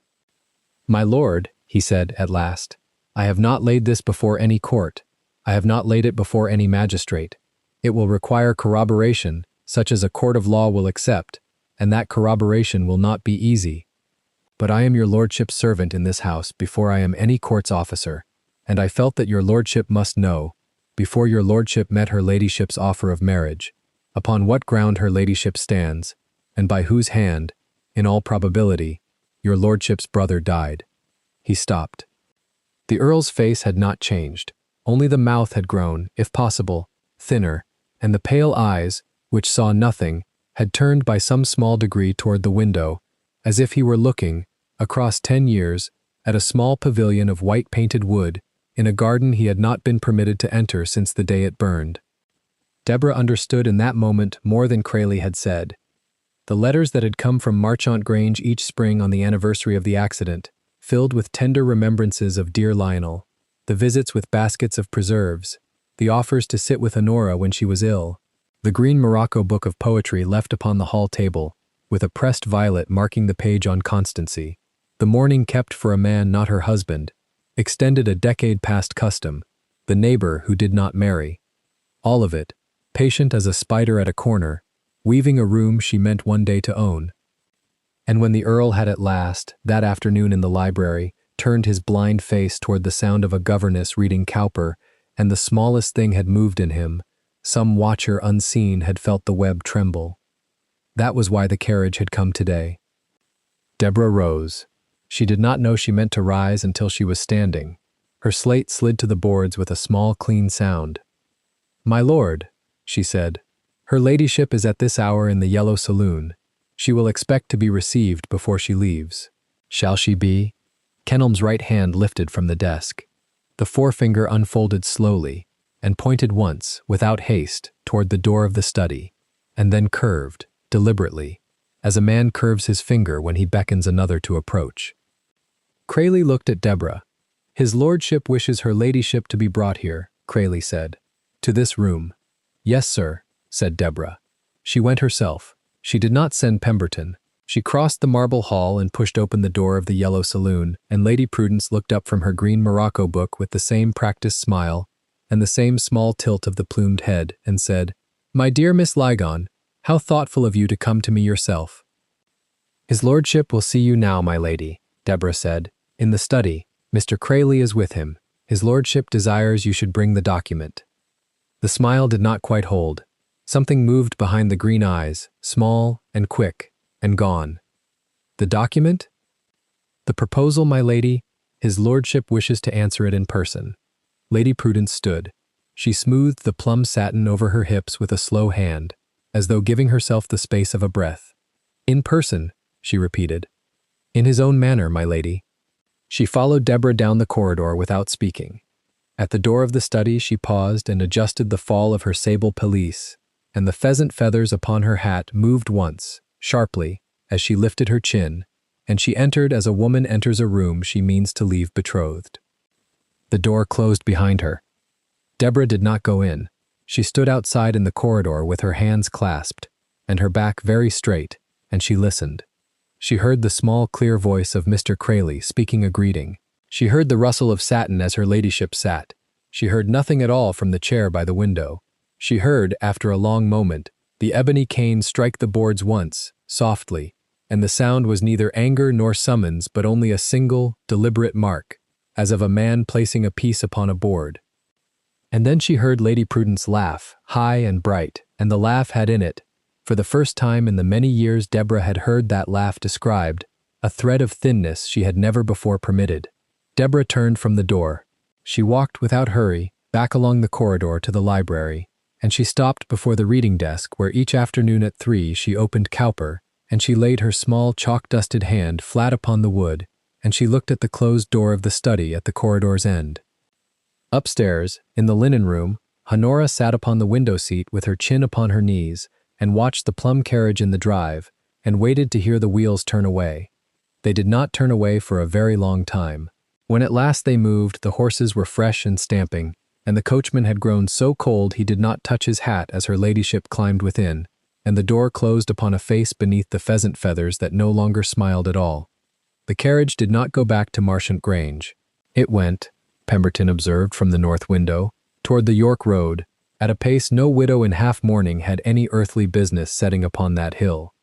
My lord, he said at last, I have not laid this before any court. I have not laid it before any magistrate. It will require corroboration, such as a court of law will accept, and that corroboration will not be easy. But I am your lordship's servant in this house before I am any court's officer, and I felt that your lordship must know, before your lordship met her ladyship's offer of marriage, upon what ground her ladyship stands, and by whose hand, in all probability, your lordship's brother died. He stopped. The Earl's face had not changed, only the mouth had grown, if possible, thinner, and the pale eyes, which saw nothing, had turned by some small degree toward the window, as if he were looking, across 10 years, at a small pavilion of white-painted wood, in a garden he had not been permitted to enter since the day it burned. Deborah understood in that moment more than Crayley had said. The letters that had come from Marchant Grange each spring on the anniversary of the accident, filled with tender remembrances of dear Lionel, the visits with baskets of preserves, the offers to sit with Honora when she was ill, the green morocco book of poetry left upon the hall table, with a pressed violet marking the page on constancy, the mourning kept for a man not her husband, extended a decade past custom, the neighbor who did not marry. All of it, patient as a spider at a corner, weaving a room she meant one day to own. And when the Earl had at last, that afternoon in the library, turned his blind face toward the sound of a governess reading Cowper, and the smallest thing had moved in him, some watcher unseen had felt the web tremble. That was why the carriage had come today. Deborah rose. She did not know she meant to rise until she was standing. Her slate slid to the boards with a small, clean sound. My lord, she said, her ladyship is at this hour in the Yellow Saloon. She will expect to be received before she leaves. Shall she be? Kenelm's right hand lifted from the desk. The forefinger unfolded slowly, and pointed once, without haste, toward the door of the study, and then curved, deliberately, as a man curves his finger when he beckons another to approach. Crayley looked at Deborah. His lordship wishes her ladyship to be brought here, Crayley said. To this room. Yes, sir, said Deborah. She went herself. She did not send Pemberton. She crossed the marble hall and pushed open the door of the yellow saloon, and Lady Prudence looked up from her green morocco book with the same practiced smile and the same small tilt of the plumed head, and said, "My dear Miss Lygon, how thoughtful of you to come to me yourself." "His lordship will see you now, my lady," Deborah said. "In the study. Mr. Crayley is with him. His lordship desires you should bring the document." The smile did not quite hold. Something moved behind the green eyes, small and quick, and gone. "The document?" "The proposal, my lady. His lordship wishes to answer it in person." Lady Prudence stood. She smoothed the plum satin over her hips with a slow hand, as though giving herself the space of a breath. "In person," she repeated. "In his own manner, my lady." She followed Deborah down the corridor without speaking. At the door of the study she paused and adjusted the fall of her sable pelisse, and the pheasant feathers upon her hat moved once, sharply, as she lifted her chin, and she entered as a woman enters a room she means to leave betrothed. The door closed behind her. Deborah did not go in. She stood outside in the corridor with her hands clasped, and her back very straight, and she listened. She heard the small, clear voice of Mr. Crayley speaking a greeting. She heard the rustle of satin as her ladyship sat. She heard nothing at all from the chair by the window. She heard, after a long moment, the ebony cane strike the boards once, softly, and the sound was neither anger nor summons but only a single, deliberate mark, as of a man placing a piece upon a board. And then she heard Lady Prudence laugh, high and bright, and the laugh had in it, for the first time in the many years Deborah had heard that laugh described, a thread of thinness she had never before permitted. Deborah turned from the door. She walked without hurry, back along the corridor to the library, and she stopped before the reading desk where each afternoon at 3 she opened Cowper, and she laid her small chalk-dusted hand flat upon the wood, and she looked at the closed door of the study at the corridor's end. Upstairs, in the linen room, Honora sat upon the window seat with her chin upon her knees and watched the plum carriage in the drive and waited to hear the wheels turn away. They did not turn away for a very long time. When at last they moved, the horses were fresh and stamping, and the coachman had grown so cold he did not touch his hat as her ladyship climbed within, and the door closed upon a face beneath the pheasant feathers that no longer smiled at all. The carriage did not go back to Marchant Grange. It went, Pemberton observed from the north window, toward the York Road, at a pace no widow in half-mourning had any earthly business setting upon that hill.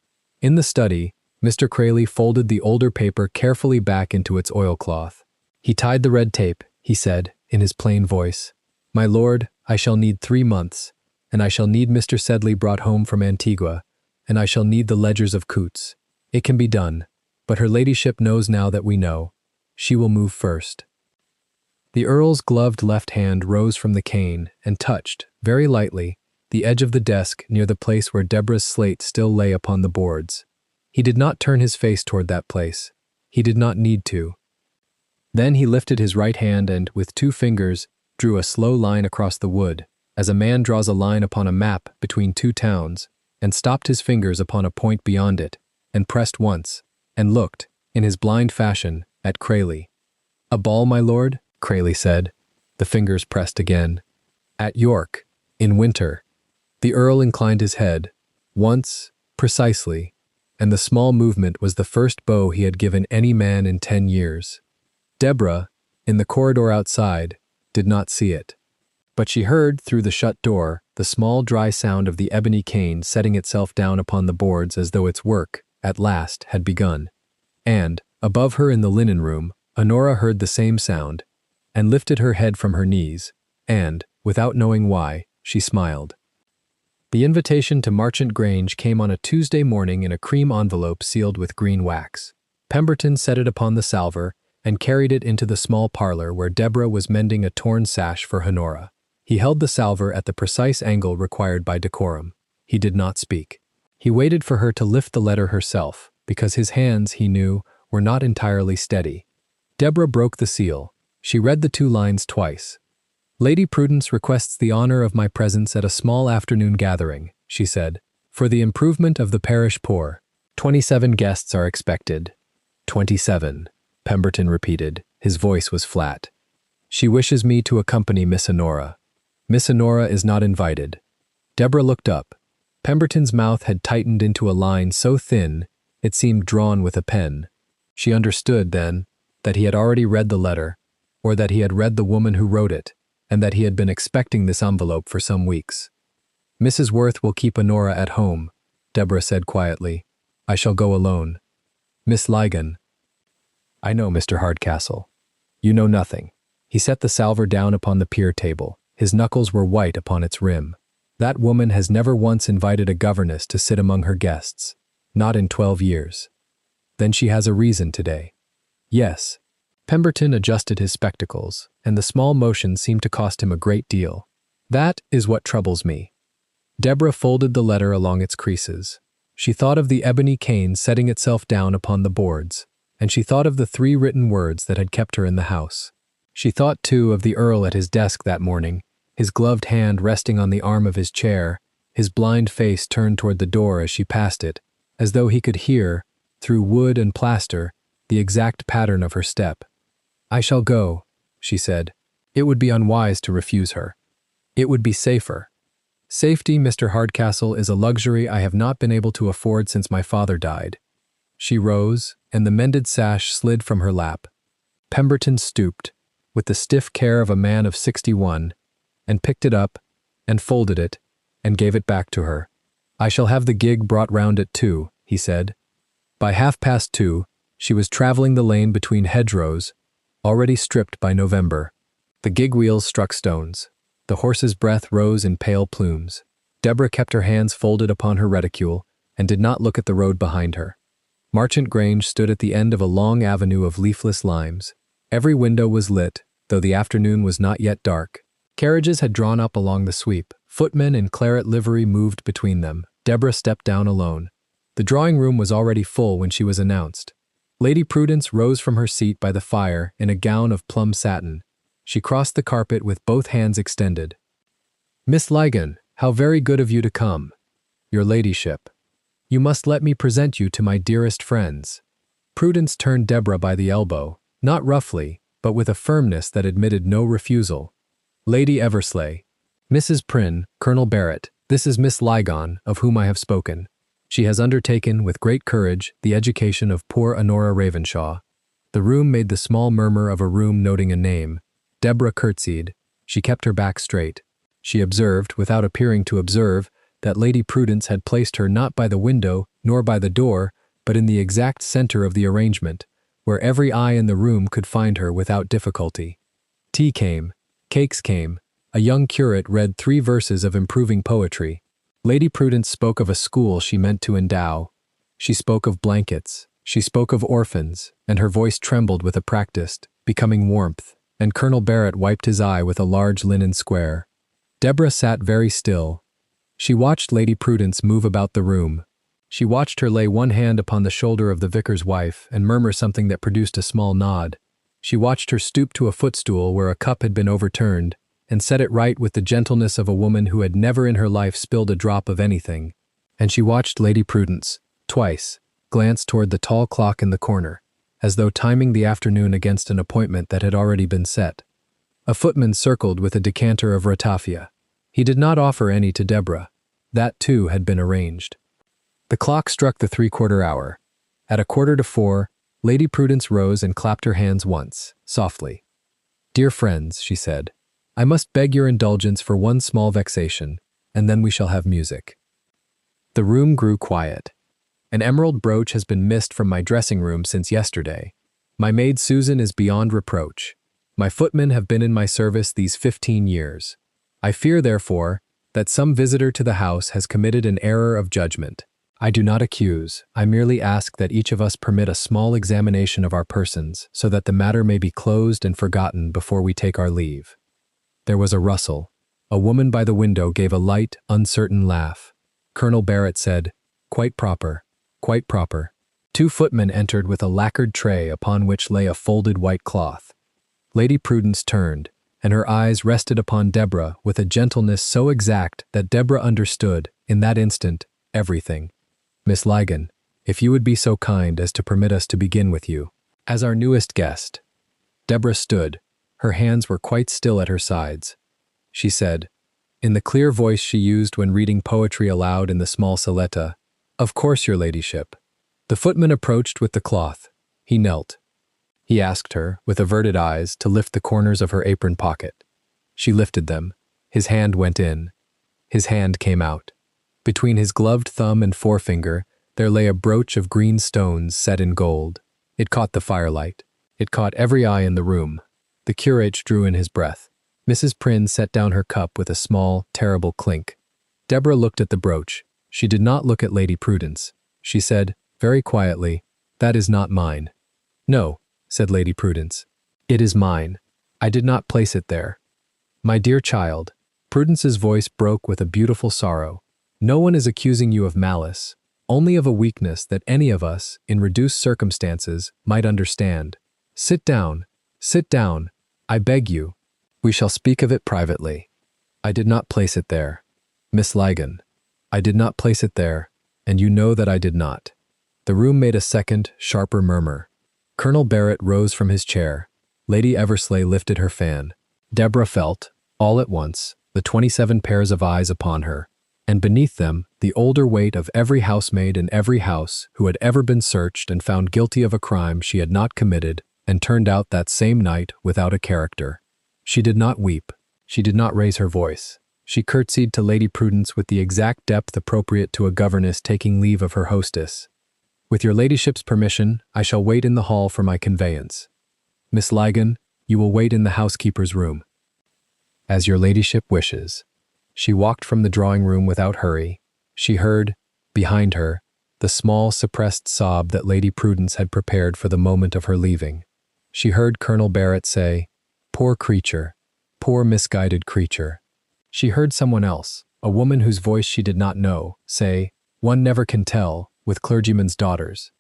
In the study, Mr. Crayley folded the older paper carefully back into its oilcloth. He tied the red tape, he said, in his plain voice. "My lord, I shall need 3 months, and I shall need Mr. Sedley brought home from Antigua, and I shall need the ledgers of Coutts. It can be done, but her ladyship knows now that we know. She will move first." The Earl's gloved left hand rose from the cane and touched, very lightly, the edge of the desk near the place where Deborah's slate still lay upon the boards. He did not turn his face toward that place. He did not need to. Then he lifted his right hand and, with 2 fingers, drew a slow line across the wood, as a man draws a line upon a map between 2 towns, and stopped his fingers upon a point beyond it, and pressed once, and looked, in his blind fashion, at Crayley. "A ball, my lord?" Crayley said. The fingers pressed again. "At York, in winter." The Earl inclined his head, once, precisely, and the small movement was the first bow he had given any man in 10 years. Deborah, in the corridor outside, did not see it. But she heard, through the shut door, the small dry sound of the ebony cane setting itself down upon the boards as though its work, at last, had begun. And, above her in the linen room, Honora heard the same sound, and lifted her head from her knees, and, without knowing why, she smiled. The invitation to Marchant Grange came on a Tuesday morning in a cream envelope sealed with green wax. Pemberton set it upon the salver and carried it into the small parlor where Deborah was mending a torn sash for Honora. He held the salver at the precise angle required by decorum. He did not speak. He waited for her to lift the letter herself, because his hands, he knew, were not entirely steady. Deborah broke the seal. She read the 2 lines twice. "Lady Prudence requests the honor of my presence at a small afternoon gathering," she said, "for the improvement of the parish poor. 27 guests are expected." 27, Pemberton repeated. His voice was flat. She wishes me to accompany Miss Honora. Miss Honora is not invited. Deborah looked up. Pemberton's mouth had tightened into a line so thin it seemed drawn with a pen. She understood, then, that he had already read the letter, or that he had read the woman who wrote it, and that he had been expecting this envelope for some weeks. Mrs. Worth will keep Honora at home, Deborah said quietly. I shall go alone. Miss Ligon. I know, Mr. Hardcastle. You know nothing. He set the salver down upon the pier table. His knuckles were white upon its rim. That woman has never once invited a governess to sit among her guests. Not in 12 years. Then she has a reason today. Yes. Pemberton adjusted his spectacles, and the small motion seemed to cost him a great deal. That is what troubles me. Deborah folded the letter along its creases. She thought of the ebony cane setting itself down upon the boards, and she thought of the 3 written words that had kept her in the house. She thought, too, of the Earl at his desk that morning, his gloved hand resting on the arm of his chair, his blind face turned toward the door as she passed it, as though he could hear, through wood and plaster, the exact pattern of her step. I shall go, she said. It would be unwise to refuse her. It would be safer. Safety, Mr. Hardcastle, is a luxury I have not been able to afford since my father died. She rose, and the mended sash slid from her lap. Pemberton stooped, with the stiff care of a man of 61, and picked it up, and folded it, and gave it back to her. I shall have the gig brought round at 2, he said. By 2:30, she was traveling the lane between hedgerows, already stripped by November. The gig wheels struck stones. The horse's breath rose in pale plumes. Deborah kept her hands folded upon her reticule, and did not look at the road behind her. Marchant Grange stood at the end of a long avenue of leafless limes. Every window was lit, though the afternoon was not yet dark. Carriages had drawn up along the sweep. Footmen in claret livery moved between them. Deborah stepped down alone. The drawing-room was already full when she was announced. Lady Prudence rose from her seat by the fire in a gown of plum satin. She crossed the carpet with both hands extended. Miss Ligon, how very good of you to come. Your ladyship. You must let me present you to my dearest friends. Prudence turned Deborah by the elbow, not roughly, but with a firmness that admitted no refusal. Lady Eversley. Mrs. Prynne, Colonel Barrett, this is Miss Ligon, of whom I have spoken. She has undertaken, with great courage, the education of poor Honora Ravenshaw. The room made the small murmur of a room noting a name. Deborah curtsied. She kept her back straight. She observed, without appearing to observe, that Lady Prudence had placed her not by the window, nor by the door, but in the exact center of the arrangement, where every eye in the room could find her without difficulty. Tea came. Cakes came. A young curate read 3 verses of improving poetry. Lady Prudence spoke of a school she meant to endow. She spoke of blankets. She spoke of orphans, and her voice trembled with a practiced, becoming warmth, and Colonel Barrett wiped his eye with a large linen square. Deborah sat very still. She watched Lady Prudence move about the room. She watched her lay one hand upon the shoulder of the vicar's wife and murmur something that produced a small nod. She watched her stoop to a footstool where a cup had been overturned, and set it right with the gentleness of a woman who had never in her life spilled a drop of anything. And she watched Lady Prudence, twice, glance toward the tall clock in the corner, as though timing the afternoon against an appointment that had already been set. A footman circled with a decanter of ratafia. He did not offer any to Deborah. That, too, had been arranged. The clock struck the 3/4 hour. At 3:45, Lady Prudence rose and clapped her hands once, softly. Dear friends, she said, I must beg your indulgence for one small vexation, and then we shall have music. The room grew quiet. An emerald brooch has been missed from my dressing room since yesterday. My maid Susan is beyond reproach. My footmen have been in my service these 15 years. I fear, therefore, that some visitor to the house has committed an error of judgment. I do not accuse. I merely ask that each of us permit a small examination of our persons, so that the matter may be closed and forgotten before we take our leave. There was a rustle. A woman by the window gave a light, uncertain laugh. Colonel Barrett said, Quite proper, quite proper. 2 footmen entered with a lacquered tray upon which lay a folded white cloth. Lady Prudence turned, and her eyes rested upon Deborah with a gentleness so exact that Deborah understood, in that instant, everything. Miss Ligon, if you would be so kind as to permit us to begin with you, as our newest guest. Deborah stood, Her hands were quite still at her sides. She said, in the clear voice she used when reading poetry aloud in the small saletta, "Of course, your ladyship." The footman approached with the cloth. He knelt. He asked her, with averted eyes, to lift the corners of her apron pocket. She lifted them. His hand went in. His hand came out. Between his gloved thumb and forefinger, there lay a brooch of green stones set in gold. It caught the firelight. It caught every eye in the room. The curate drew in his breath. Mrs. Prynne set down her cup with a small, terrible clink. Deborah looked at the brooch. She did not look at Lady Prudence. She said, very quietly, "That is not mine." "No," said Lady Prudence. "It is mine. I did not place it there." "My dear child," Prudence's voice broke with a beautiful sorrow, "no one is accusing you of malice, only of a weakness that any of us, in reduced circumstances, might understand. Sit down, I beg you. We shall speak of it privately. I did not place it there. Miss Ligon, I did not place it there, and you know that I did not." The room made a second, sharper murmur. Colonel Barrett rose from his chair. Lady Eversley lifted her fan. Deborah felt, all at once, the 27 pairs of eyes upon her, and beneath them, the older weight of every housemaid in every house who had ever been searched and found guilty of a crime she had not committed and turned out that same night without a character. She did not weep. She did not raise her voice. She curtsied to Lady Prudence with the exact depth appropriate to a governess taking leave of her hostess. "With your ladyship's permission, I shall wait in the hall for my conveyance. Miss Ligon, you will wait in the housekeeper's room." "As your ladyship wishes." She walked from the drawing-room without hurry. She heard, behind her, the small, suppressed sob that Lady Prudence had prepared for the moment of her leaving. She heard Colonel Barrett say, "Poor creature, poor misguided creature." She heard someone else, a woman whose voice she did not know, say, "One never can tell, with clergymen's daughters."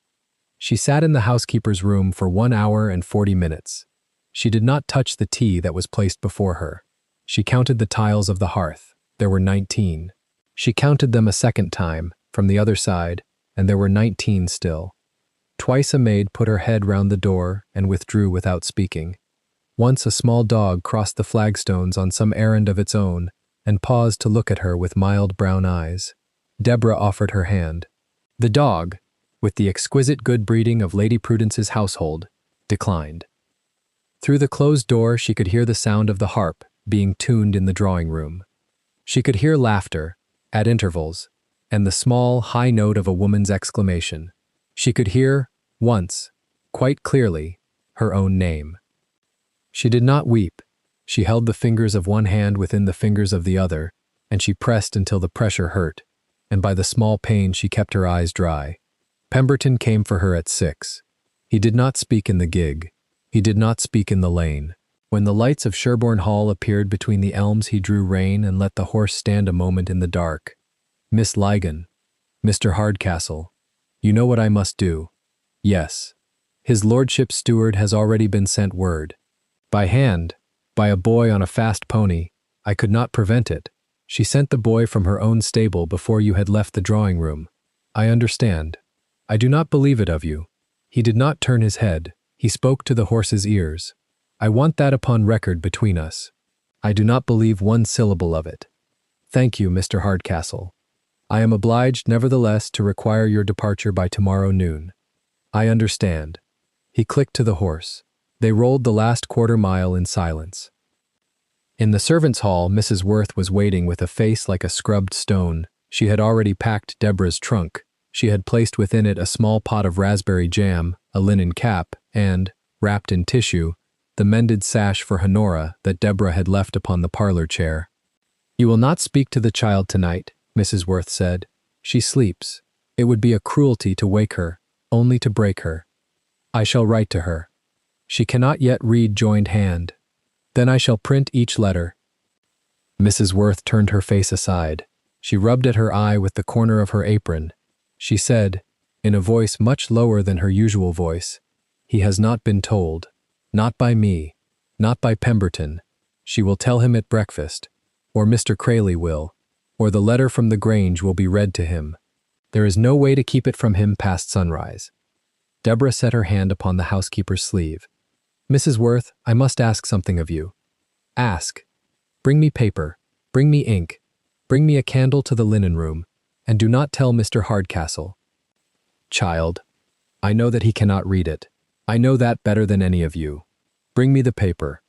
She sat in the housekeeper's room for 1 hour and 40 minutes. She did not touch the tea that was placed before her. She counted the tiles of the hearth. There were 19. She counted them a second time, from the other side, and there were 19 still. Twice a maid put her head round the door and withdrew without speaking. Once a small dog crossed the flagstones on some errand of its own and paused to look at her with mild brown eyes. Deborah offered her hand. The dog, with the exquisite good breeding of Lady Prudence's household, declined. Through the closed door she could hear the sound of the harp being tuned in the drawing-room. She could hear laughter, at intervals, and the small, high note of a woman's exclamation. She could hear, once, quite clearly, her own name. She did not weep. She held the fingers of one hand within the fingers of the other, and she pressed until the pressure hurt, and by the small pain she kept her eyes dry. Pemberton came for her at 6. He did not speak in the gig. He did not speak in the lane. When the lights of Sherborne Hall appeared between the elms he drew rein and let the horse stand a moment in the dark. "Miss Ligon, Mr. Hardcastle, you know what I must do." "Yes. His lordship's steward has already been sent word. By hand, by a boy on a fast pony. I could not prevent it. She sent the boy from her own stable before you had left the drawing-room. I understand. I do not believe it of you. He did not turn his head. He spoke to the horse's ears. I want that upon record between us. I do not believe one syllable of it. Thank you, Mr. Hardcastle. I am obliged, nevertheless, to require your departure by tomorrow noon. I understand." He clicked to the horse. They rolled the last quarter-mile in silence. In the servants' hall, Mrs. Worth was waiting with a face like a scrubbed stone. She had already packed Deborah's trunk. She had placed within it a small pot of raspberry jam, a linen cap, and, wrapped in tissue, the mended sash for Honora that Deborah had left upon the parlor chair. "You will not speak to the child tonight," Mrs. Worth said. "She sleeps. It would be a cruelty to wake her, only to break her. I shall write to her. She cannot yet read joined hand. Then I shall print each letter." Mrs. Worth turned her face aside. She rubbed at her eye with the corner of her apron. She said, in a voice much lower than her usual voice, "He has not been told. Not by me. Not by Pemberton. She will tell him at breakfast. Or Mr. Crayley will. Or the letter from the Grange will be read to him. There is no way to keep it from him past sunrise." Deborah set her hand upon the housekeeper's sleeve. Mrs. Worth, I must ask something of you. Ask. Bring me paper. Bring me ink. Bring me a candle to the linen room. And do not tell Mr. Hardcastle. Child, I know that he cannot read it. I know that better than any of you. Bring me the paper.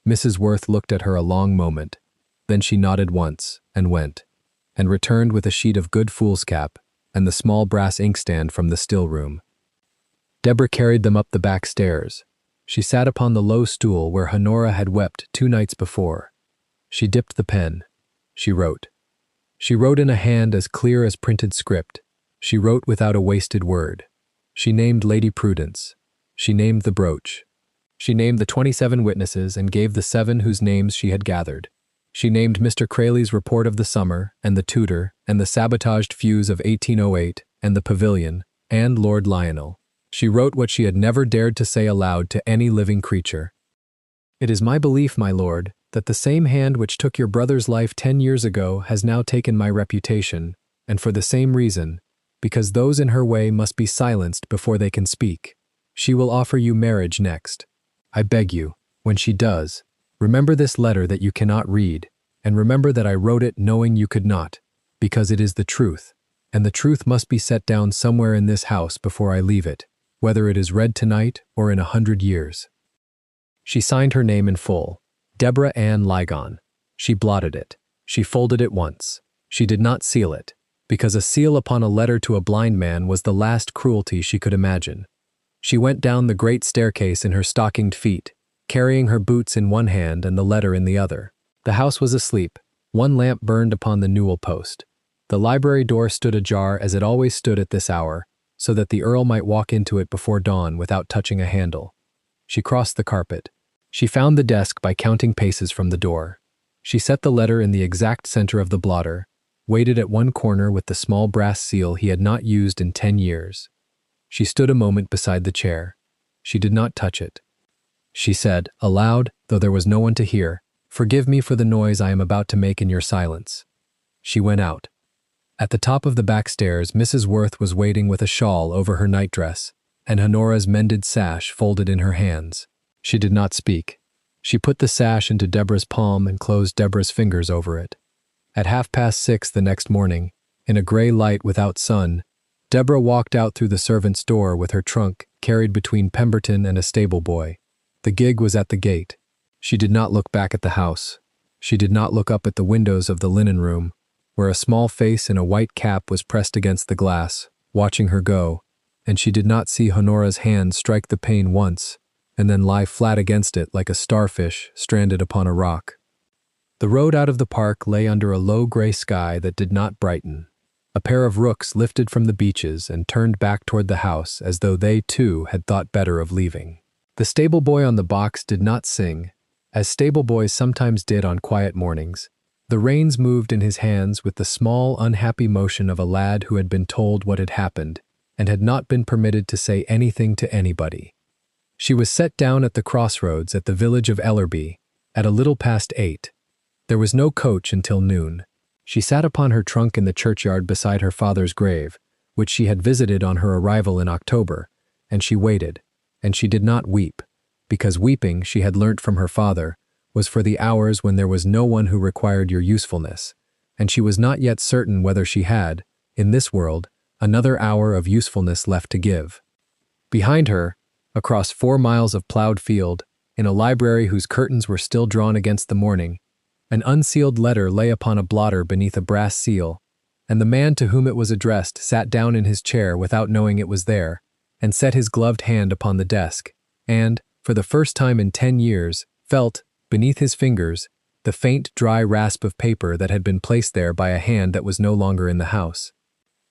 Mrs. Worth looked at her a long moment. Then she nodded once and went, and returned with a sheet of good foolscap and the small brass inkstand from the still room. Deborah carried them up the back stairs. She sat upon the low stool where Honora had wept 2 nights before. She dipped the pen. She wrote. She wrote in a hand as clear as printed script. She wrote without a wasted word. She named Lady Prudence. She named the brooch. She named the 27 witnesses and gave the 7 whose names she had gathered. She named Mr. Crayley's report of the summer, and the tutor, and the sabotaged fuse of 1808, and the pavilion, and Lord Lionel. She wrote what she had never dared to say aloud to any living creature. It is my belief, my lord, that the same hand which took your brother's life 10 years ago has now taken my reputation, and for the same reason, because those in her way must be silenced before they can speak. She will offer you marriage next. I beg you, when she does, remember this letter that you cannot read, and remember that I wrote it knowing you could not, because it is the truth, and the truth must be set down somewhere in this house before I leave it, whether it is read tonight or in 100 years. She signed her name in full, Deborah Ann Ligon. She blotted it. She folded it once. She did not seal it, because a seal upon a letter to a blind man was the last cruelty she could imagine. She went down the great staircase in her stockinged feet, carrying her boots in one hand and the letter in the other. The house was asleep. One lamp burned upon the newel post. The library door stood ajar as it always stood at this hour, so that the Earl might walk into it before dawn without touching a handle. She crossed the carpet. She found the desk by counting paces from the door. She set the letter in the exact center of the blotter, waited at one corner with the small brass seal he had not used in 10 years. She stood a moment beside the chair. She did not touch it. She said, aloud, though there was no one to hear, "Forgive me for the noise I am about to make in your silence." She went out. At the top of the back stairs, Mrs. Worth was waiting with a shawl over her nightdress, and Honora's mended sash folded in her hands. She did not speak. She put the sash into Deborah's palm and closed Deborah's fingers over it. At 6:30 the next morning, in a gray light without sun, Deborah walked out through the servant's door with her trunk carried between Pemberton and a stable boy. The gig was at the gate. She did not look back at the house. She did not look up at the windows of the linen room, where a small face in a white cap was pressed against the glass, watching her go, and she did not see Honora's hand strike the pane once, and then lie flat against it like a starfish stranded upon a rock. The road out of the park lay under a low gray sky that did not brighten. A pair of rooks lifted from the beeches and turned back toward the house as though they, too, had thought better of leaving. The stable boy on the box did not sing, as stable boys sometimes did on quiet mornings. The reins moved in his hands with the small, unhappy motion of a lad who had been told what had happened and had not been permitted to say anything to anybody. She was set down at the crossroads at the village of Ellerby at a little past 8. There was no coach until noon. She sat upon her trunk in the churchyard beside her father's grave, which she had visited on her arrival in October, and she waited, and she did not weep, because weeping, she had learnt from her father, was for the hours when there was no one who required your usefulness, and she was not yet certain whether she had, in this world, another hour of usefulness left to give. Behind her, across 4 miles of plowed field, in a library whose curtains were still drawn against the morning, an unsealed letter lay upon a blotter beneath a brass seal, and the man to whom it was addressed sat down in his chair without knowing it was there, and set his gloved hand upon the desk, and, for the first time in 10 years, felt, beneath his fingers, the faint, dry rasp of paper that had been placed there by a hand that was no longer in the house.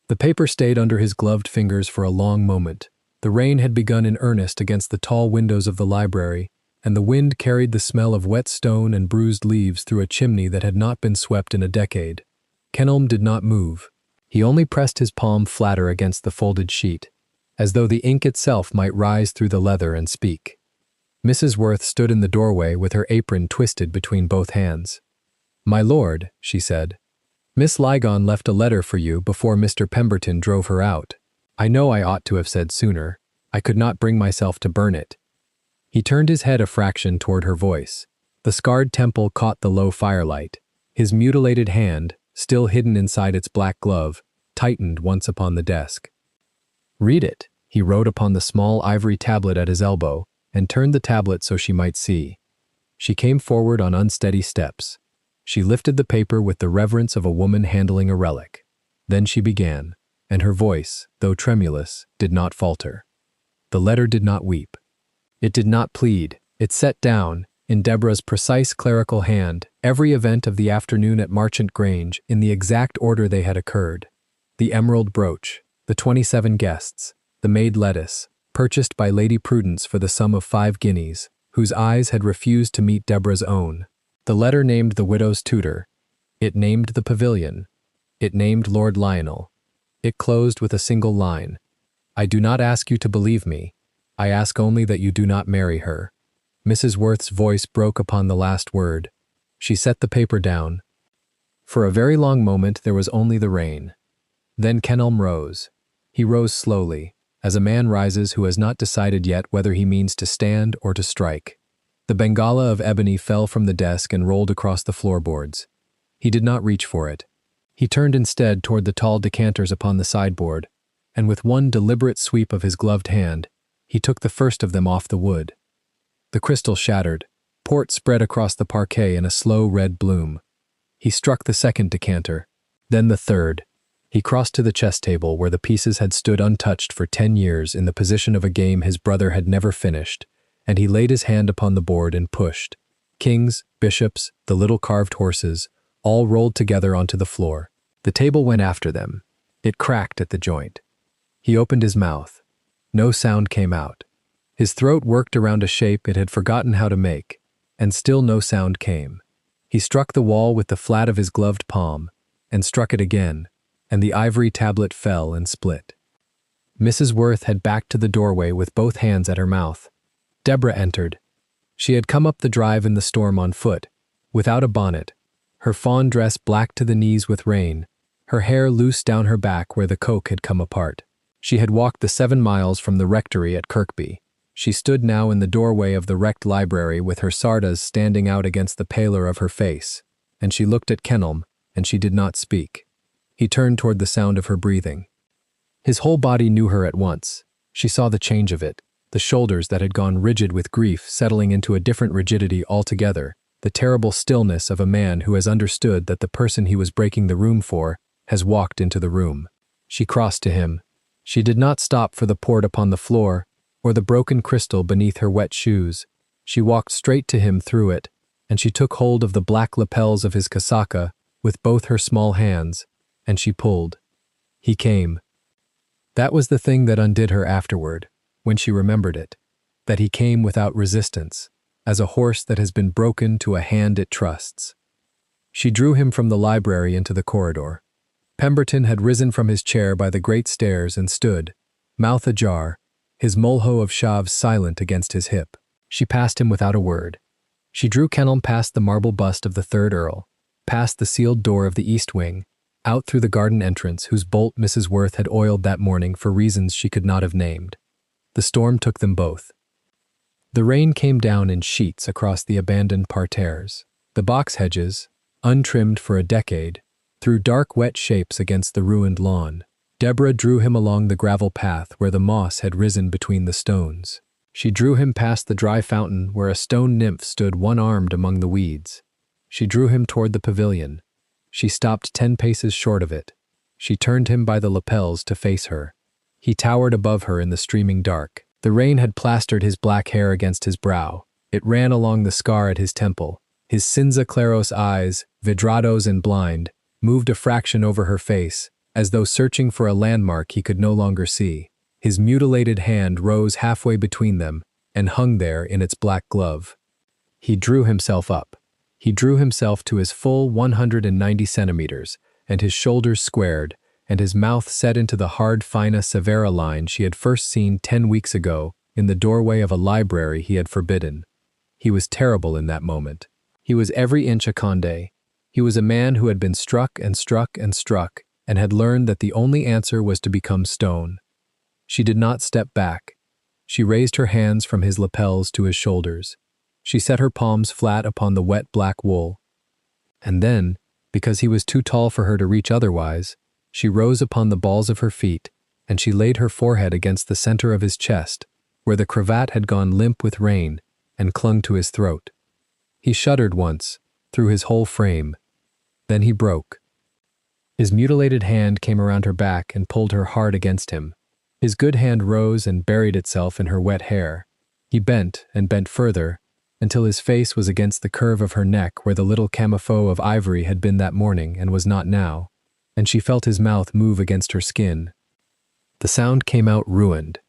The paper stayed under his gloved fingers for a long moment. The rain had begun in earnest against the tall windows of the library, and the wind carried the smell of wet stone and bruised leaves through a chimney that had not been swept in a decade. Kenelm did not move. He only pressed his palm flatter against the folded sheet, as though the ink itself might rise through the leather and speak. Mrs. Worth stood in the doorway with her apron twisted between both hands. "My lord," she said, "Miss Ligon left a letter for you before Mr. Pemberton drove her out. I know I ought to have said sooner. I could not bring myself to burn it." He turned his head a fraction toward her voice. The scarred temple caught the low firelight. His mutilated hand, still hidden inside its black glove, tightened once upon the desk. "Read it," he wrote upon the small ivory tablet at his elbow, and turned the tablet so she might see. She came forward on unsteady steps. She lifted the paper with the reverence of a woman handling a relic. Then she began, and her voice, though tremulous, did not falter. The letter did not weep. It did not plead. It set down, in Deborah's precise clerical hand, every event of the afternoon at Marchant Grange in the exact order they had occurred. The emerald brooch, the 27 guests, the made lettuce, purchased by Lady Prudence for the sum of 5 guineas, whose eyes had refused to meet Deborah's own. The letter named the widow's tutor. It named the pavilion. It named Lord Lionel. It closed with a single line. "I do not ask you to believe me. I ask only that you do not marry her." Mrs. Worth's voice broke upon the last word. She set the paper down. For a very long moment there was only the rain. Then Kenelm rose. He rose slowly, as a man rises who has not decided yet whether he means to stand or to strike. The bengala of ebony fell from the desk and rolled across the floorboards. He did not reach for it. He turned instead toward the tall decanters upon the sideboard, and with one deliberate sweep of his gloved hand, he took the first of them off the wood. The crystal shattered. Port spread across the parquet in a slow red bloom. He struck the second decanter, then the third. He crossed to the chess table where the pieces had stood untouched for 10 years in the position of a game his brother had never finished, and he laid his hand upon the board and pushed. Kings, bishops, the little carved horses, all rolled together onto the floor. The table went after them. It cracked at the joint. He opened his mouth. No sound came out. His throat worked around a shape it had forgotten how to make, and still no sound came. He struck the wall with the flat of his gloved palm, and struck it again, and the ivory tablet fell and split. Mrs. Worth had backed to the doorway with both hands at her mouth. Deborah entered. She had come up the drive in the storm on foot, without a bonnet, her fawn dress black to the knees with rain, her hair loose down her back where the coke had come apart. She had walked the 7 miles from the rectory at Kirkby. She stood now in the doorway of the wrecked library with her sardas standing out against the pallor of her face, and she looked at Kenelm, and she did not speak. He turned toward the sound of her breathing. His whole body knew her at once. She saw the change of it, the shoulders that had gone rigid with grief settling into a different rigidity altogether, the terrible stillness of a man who has understood that the person he was breaking the room for has walked into the room. She crossed to him. She did not stop for the port upon the floor, or the broken crystal beneath her wet shoes. She walked straight to him through it, and she took hold of the black lapels of his casaca with both her small hands, and she pulled. He came. That was the thing that undid her afterward, when she remembered it, that he came without resistance, as a horse that has been broken to a hand it trusts. She drew him from the library into the corridor. Pemberton had risen from his chair by the great stairs and stood, mouth ajar, his molho of shaves silent against his hip. She passed him without a word. She drew Kenelm past the marble bust of the 3rd Earl, past the sealed door of the east wing, out through the garden entrance whose bolt Mrs. Worth had oiled that morning for reasons she could not have named. The storm took them both. The rain came down in sheets across the abandoned parterres. The box hedges, untrimmed for a decade, threw dark wet shapes against the ruined lawn. Deborah drew him along the gravel path where the moss had risen between the stones. She drew him past the dry fountain where a stone nymph stood one-armed among the weeds. She drew him toward the pavilion. She stopped 10 paces short of it. She turned him by the lapels to face her. He towered above her in the streaming dark. The rain had plastered his black hair against his brow. It ran along the scar at his temple. His cinza claros eyes, vidrados and blind, moved a fraction over her face, as though searching for a landmark he could no longer see. His mutilated hand rose halfway between them and hung there in its black glove. He drew himself up. He drew himself to his full 190 centimeters, and his shoulders squared, and his mouth set into the hard fina severa line she had first seen 10 weeks ago in the doorway of a library he had forbidden. He was terrible in that moment. He was every inch a Condé. He was a man who had been struck and struck and struck, and had learned that the only answer was to become stone. She did not step back. She raised her hands from his lapels to his shoulders. She set her palms flat upon the wet black wool. And then, because he was too tall for her to reach otherwise, she rose upon the balls of her feet, and she laid her forehead against the center of his chest, where the cravat had gone limp with rain and clung to his throat. He shuddered once, through his whole frame. Then he broke. His mutilated hand came around her back and pulled her hard against him. His good hand rose and buried itself in her wet hair. He bent and bent further, until his face was against the curve of her neck where the little camouflage of ivory had been that morning and was not now, and she felt his mouth move against her skin. The sound came out ruined.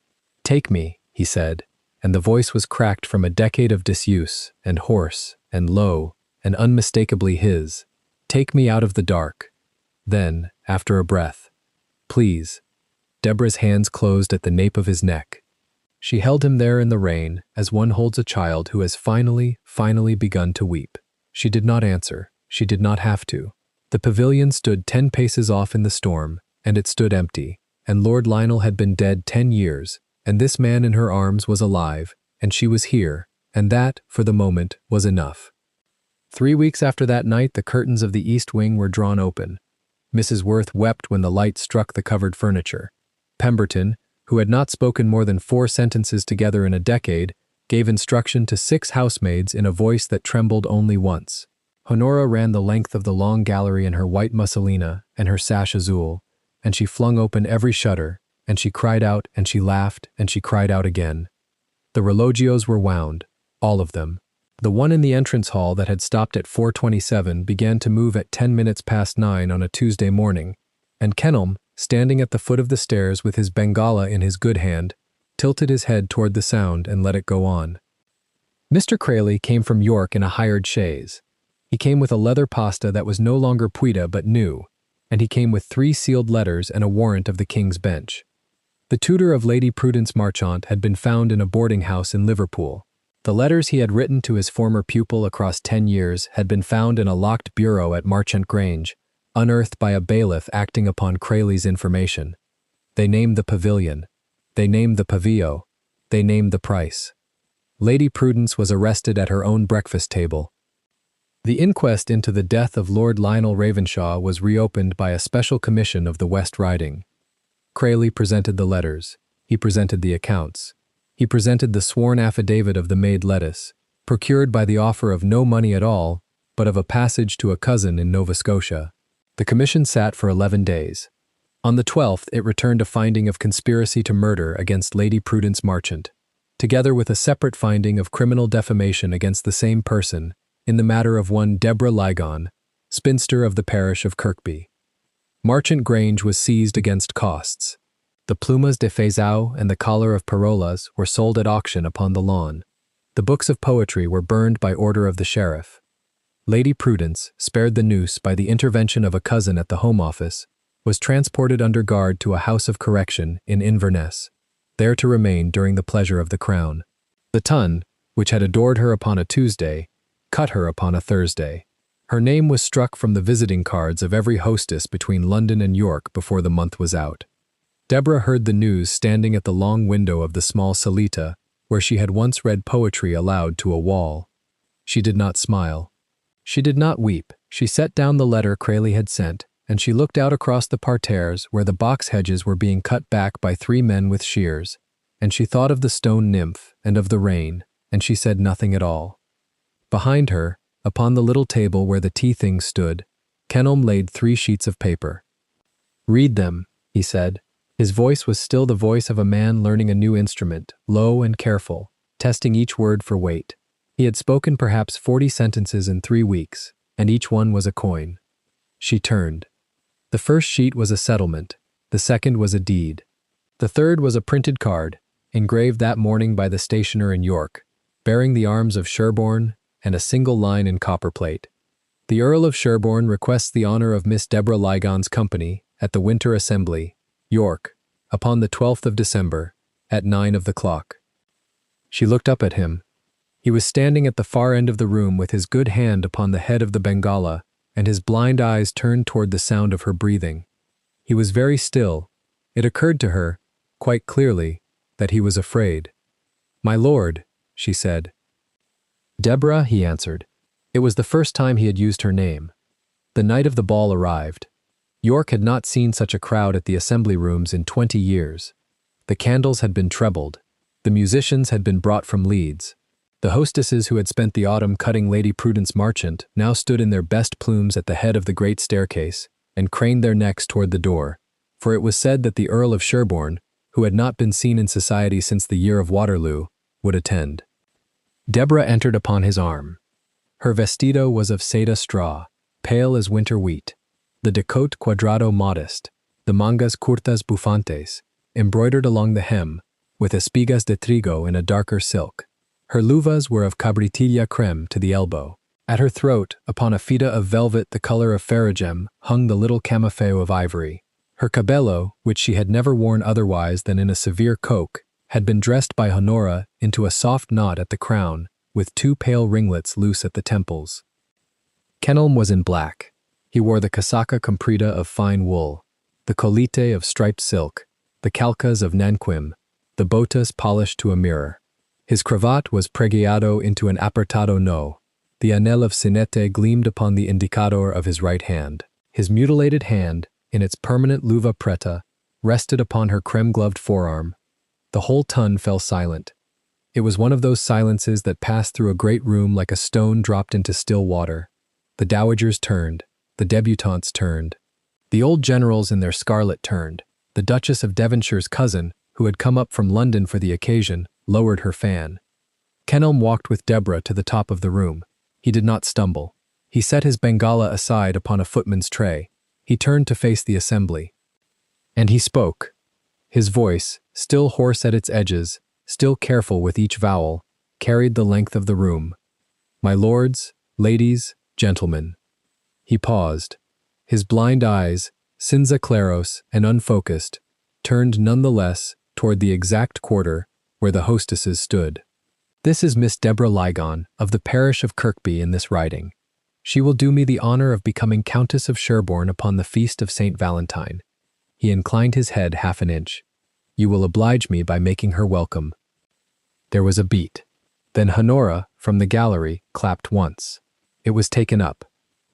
"Take me," he said, and the voice was cracked from a decade of disuse, and hoarse, and low, and unmistakably his. "Take me out of the dark." Then, after a breath, "Please." Deborah's hands closed at the nape of his neck. She held him there in the rain, as one holds a child who has finally begun to weep. She did not answer. She did not have to. The pavilion stood 10 paces off in the storm, and it stood empty, and Lord Lionel had been dead 10 years, and this man in her arms was alive, and she was here, and that, for the moment, was enough. 3 weeks after that night, the curtains of the east wing were drawn open. Mrs. Worth wept when the light struck the covered furniture. Pemberton, who had not spoken more than 4 sentences together in a decade, gave instruction to 6 housemaids in a voice that trembled only once. Honora ran the length of the long gallery in her white musselina and her sash azul, and she flung open every shutter, and she cried out, and she laughed, and she cried out again. The relogios were wound, all of them. The one in the entrance hall that had stopped at 4:27 began to move at 10 minutes past 9 on a Tuesday morning, and Kenelm, standing at the foot of the stairs with his bengala in his good hand, tilted his head toward the sound and let it go on. Mr. Crayley came from York in a hired chaise. He came with a leather pasta that was no longer Puida but new, and he came with 3 sealed letters and a warrant of the King's Bench. The tutor of Lady Prudence Marchant had been found in a boarding house in Liverpool. The letters he had written to his former pupil across 10 years had been found in a locked bureau at Marchant Grange, unearthed by a bailiff acting upon Crayley's information. They named the pavilion. They named the pavio. They named the price. Lady Prudence was arrested at her own breakfast table. The inquest into the death of Lord Lionel Ravenshaw was reopened by a special commission of the West Riding. Crayley presented the letters. He presented the accounts. He presented the sworn affidavit of the maid Lettice, procured by the offer of no money at all, but of a passage to a cousin in Nova Scotia. The commission sat for 11 days. On the 12th, it returned a finding of conspiracy to murder against Lady Prudence Marchant, together with a separate finding of criminal defamation against the same person in the matter of one Deborah Lygon, spinster of the parish of Kirkby. Marchant Grange was seized against costs. The plumas de faisceau and the collar of parolas were sold at auction upon the lawn. The books of poetry were burned by order of the sheriff. Lady Prudence, spared the noose by the intervention of a cousin at the Home Office, was transported under guard to a house of correction in Inverness, there to remain during the pleasure of the Crown. The Tun, which had adored her upon a Tuesday, cut her upon a Thursday. Her name was struck from the visiting cards of every hostess between London and York before the month was out. Deborah heard the news standing at the long window of the small salita, where she had once read poetry aloud to a wall. She did not smile. She did not weep. She set down the letter Crayley had sent, and she looked out across the parterres where the box hedges were being cut back by 3 men with shears, and she thought of the stone nymph and of the rain, and she said nothing at all. Behind her, upon the little table where the tea things stood, Kenelm laid 3 sheets of paper. "Read them," he said. His voice was still the voice of a man learning a new instrument, low and careful, testing each word for weight. He had spoken perhaps 40 sentences in 3 weeks, and each one was a coin. She turned. The first sheet was a settlement, the second was a deed. The third was a printed card, engraved that morning by the stationer in York, bearing the arms of Sherborne and a single line in copperplate. The Earl of Sherborne requests the honour of Miss Deborah Lygon's company at the Winter Assembly, York, upon the 12th of December, at 9 of the clock. She looked up at him. He was standing at the far end of the room with his good hand upon the head of the Bengala, and his blind eyes turned toward the sound of her breathing. He was very still. It occurred to her, quite clearly, that he was afraid. "My lord," she said. "Deborah," he answered. It was the first time he had used her name. The night of the ball arrived. York had not seen such a crowd at the assembly rooms in 20 years. The candles had been trebled. The musicians had been brought from Leeds. The hostesses who had spent the autumn cutting Lady Prudence Marchant now stood in their best plumes at the head of the great staircase and craned their necks toward the door, for it was said that the Earl of Sherborne, who had not been seen in society since the year of Waterloo, would attend. Deborah entered upon his arm. Her vestido was of seda straw, pale as winter wheat, the decote cuadrado modest, the mangas curtas bufantes, embroidered along the hem, with espigas de trigo in a darker silk. Her luvas were of cabritilla creme to the elbow. At her throat, upon a fita of velvet the color of ferragem, hung the little camafeo of ivory. Her cabello, which she had never worn otherwise than in a severe coque, had been dressed by Honora into a soft knot at the crown, with 2 pale ringlets loose at the temples. Kenelm was in black. He wore the casaca comprida of fine wool, the colite of striped silk, the calcas of Nanquim, the botas polished to a mirror. His cravat was pregiado into an apertado no. The anel of cinete gleamed upon the indicador of his right hand. His mutilated hand, in its permanent luva preta, rested upon her creme-gloved forearm. The whole ton fell silent. It was one of those silences that pass through a great room like a stone dropped into still water. The dowagers turned. The debutantes turned. The old generals in their scarlet turned. The Duchess of Devonshire's cousin, who had come up from London for the occasion, lowered her fan. Kenelm walked with Deborah to the top of the room. He did not stumble. He set his bengala aside upon a footman's tray. He turned to face the assembly. And he spoke. His voice, still hoarse at its edges, still careful with each vowel, carried the length of the room. "My lords, ladies, gentlemen." He paused. His blind eyes, cinza claros and unfocused, turned nonetheless toward the exact quarter where the hostesses stood. "This is Miss Deborah Lygon, of the parish of Kirkby in this riding. She will do me the honor of becoming Countess of Sherborne upon the feast of St. Valentine." He inclined his head half an inch. "You will oblige me by making her welcome." There was a beat. Then Honora, from the gallery, clapped once. It was taken up.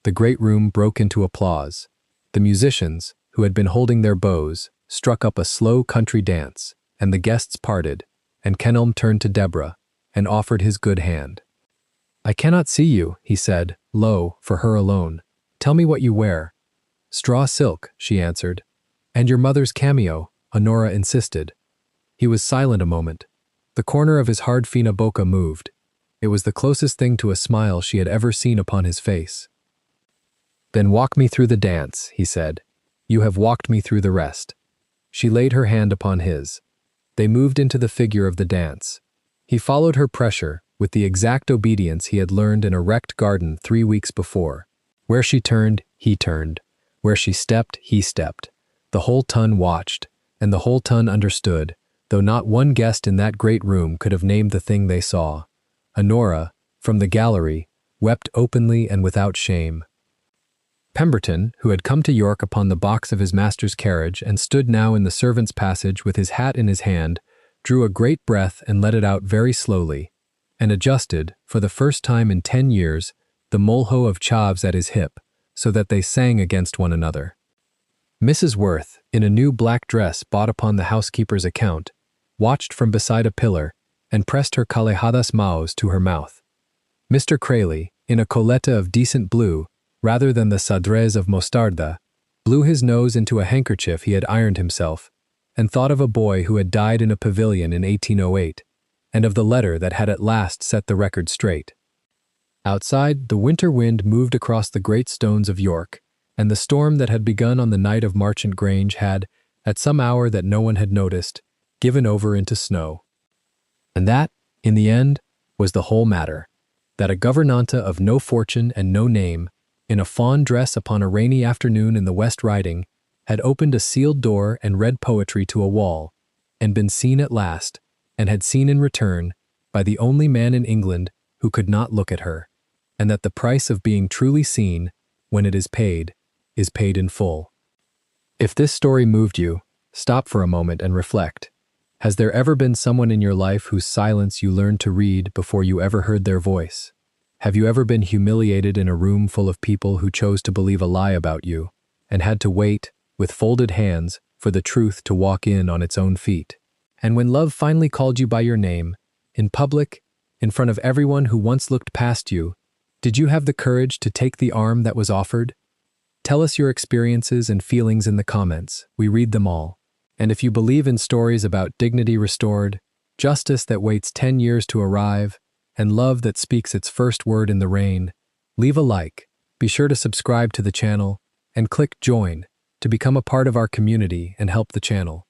The great room broke into applause. The musicians, who had been holding their bows, struck up a slow country dance, and the guests parted, and Kenelm turned to Deborah and offered his good hand. "I cannot see you," he said, low, for her alone. "Tell me what you wear." "Straw silk," she answered. "And your mother's cameo," Honora insisted. He was silent a moment. The corner of his hard fina boca moved. It was the closest thing to a smile she had ever seen upon his face. "Then walk me through the dance," he said. "You have walked me through the rest." She laid her hand upon his. They moved into the figure of the dance. He followed her pressure with the exact obedience he had learned in a wrecked garden 3 weeks before. Where she turned, he turned. Where she stepped, he stepped. The whole ton watched, and the whole ton understood, though not one guest in that great room could have named the thing they saw. Honora, from the gallery, wept openly and without shame. Pemberton, who had come to York upon the box of his master's carriage and stood now in the servants' passage with his hat in his hand, drew a great breath and let it out very slowly, and adjusted, for the first time in 10 years, the molho of chives at his hip, so that they sang against one another. Mrs. Worth, in a new black dress bought upon the housekeeper's account, watched from beside a pillar and pressed her calejadas maos to her mouth. Mr. Crayley, in a coletta of decent blue, rather than the sadrez of mostarda, blew his nose into a handkerchief he had ironed himself, and thought of a boy who had died in a pavilion in 1808, and of the letter that had at last set the record straight. Outside, the winter wind moved across the great stones of York, and the storm that had begun on the night of Marchant Grange had, at some hour that no one had noticed, given over into snow. And that, in the end, was the whole matter, that a gouvernante of no fortune and no name, in a fawn dress upon a rainy afternoon in the West Riding, had opened a sealed door and read poetry to a wall, and been seen at last, and had seen in return, by the only man in England who could not look at her, and that the price of being truly seen, when it is paid in full. If this story moved you, stop for a moment and reflect. Has there ever been someone in your life whose silence you learned to read before you ever heard their voice? Have you ever been humiliated in a room full of people who chose to believe a lie about you and had to wait, with folded hands, for the truth to walk in on its own feet? And when love finally called you by your name, in public, in front of everyone who once looked past you, did you have the courage to take the arm that was offered? Tell us your experiences and feelings in the comments. We read them all. And if you believe in stories about dignity restored, justice that waits 10 years to arrive, and love that speaks its first word in the rain, leave a like, be sure to subscribe to the channel, and click join to become a part of our community and help the channel.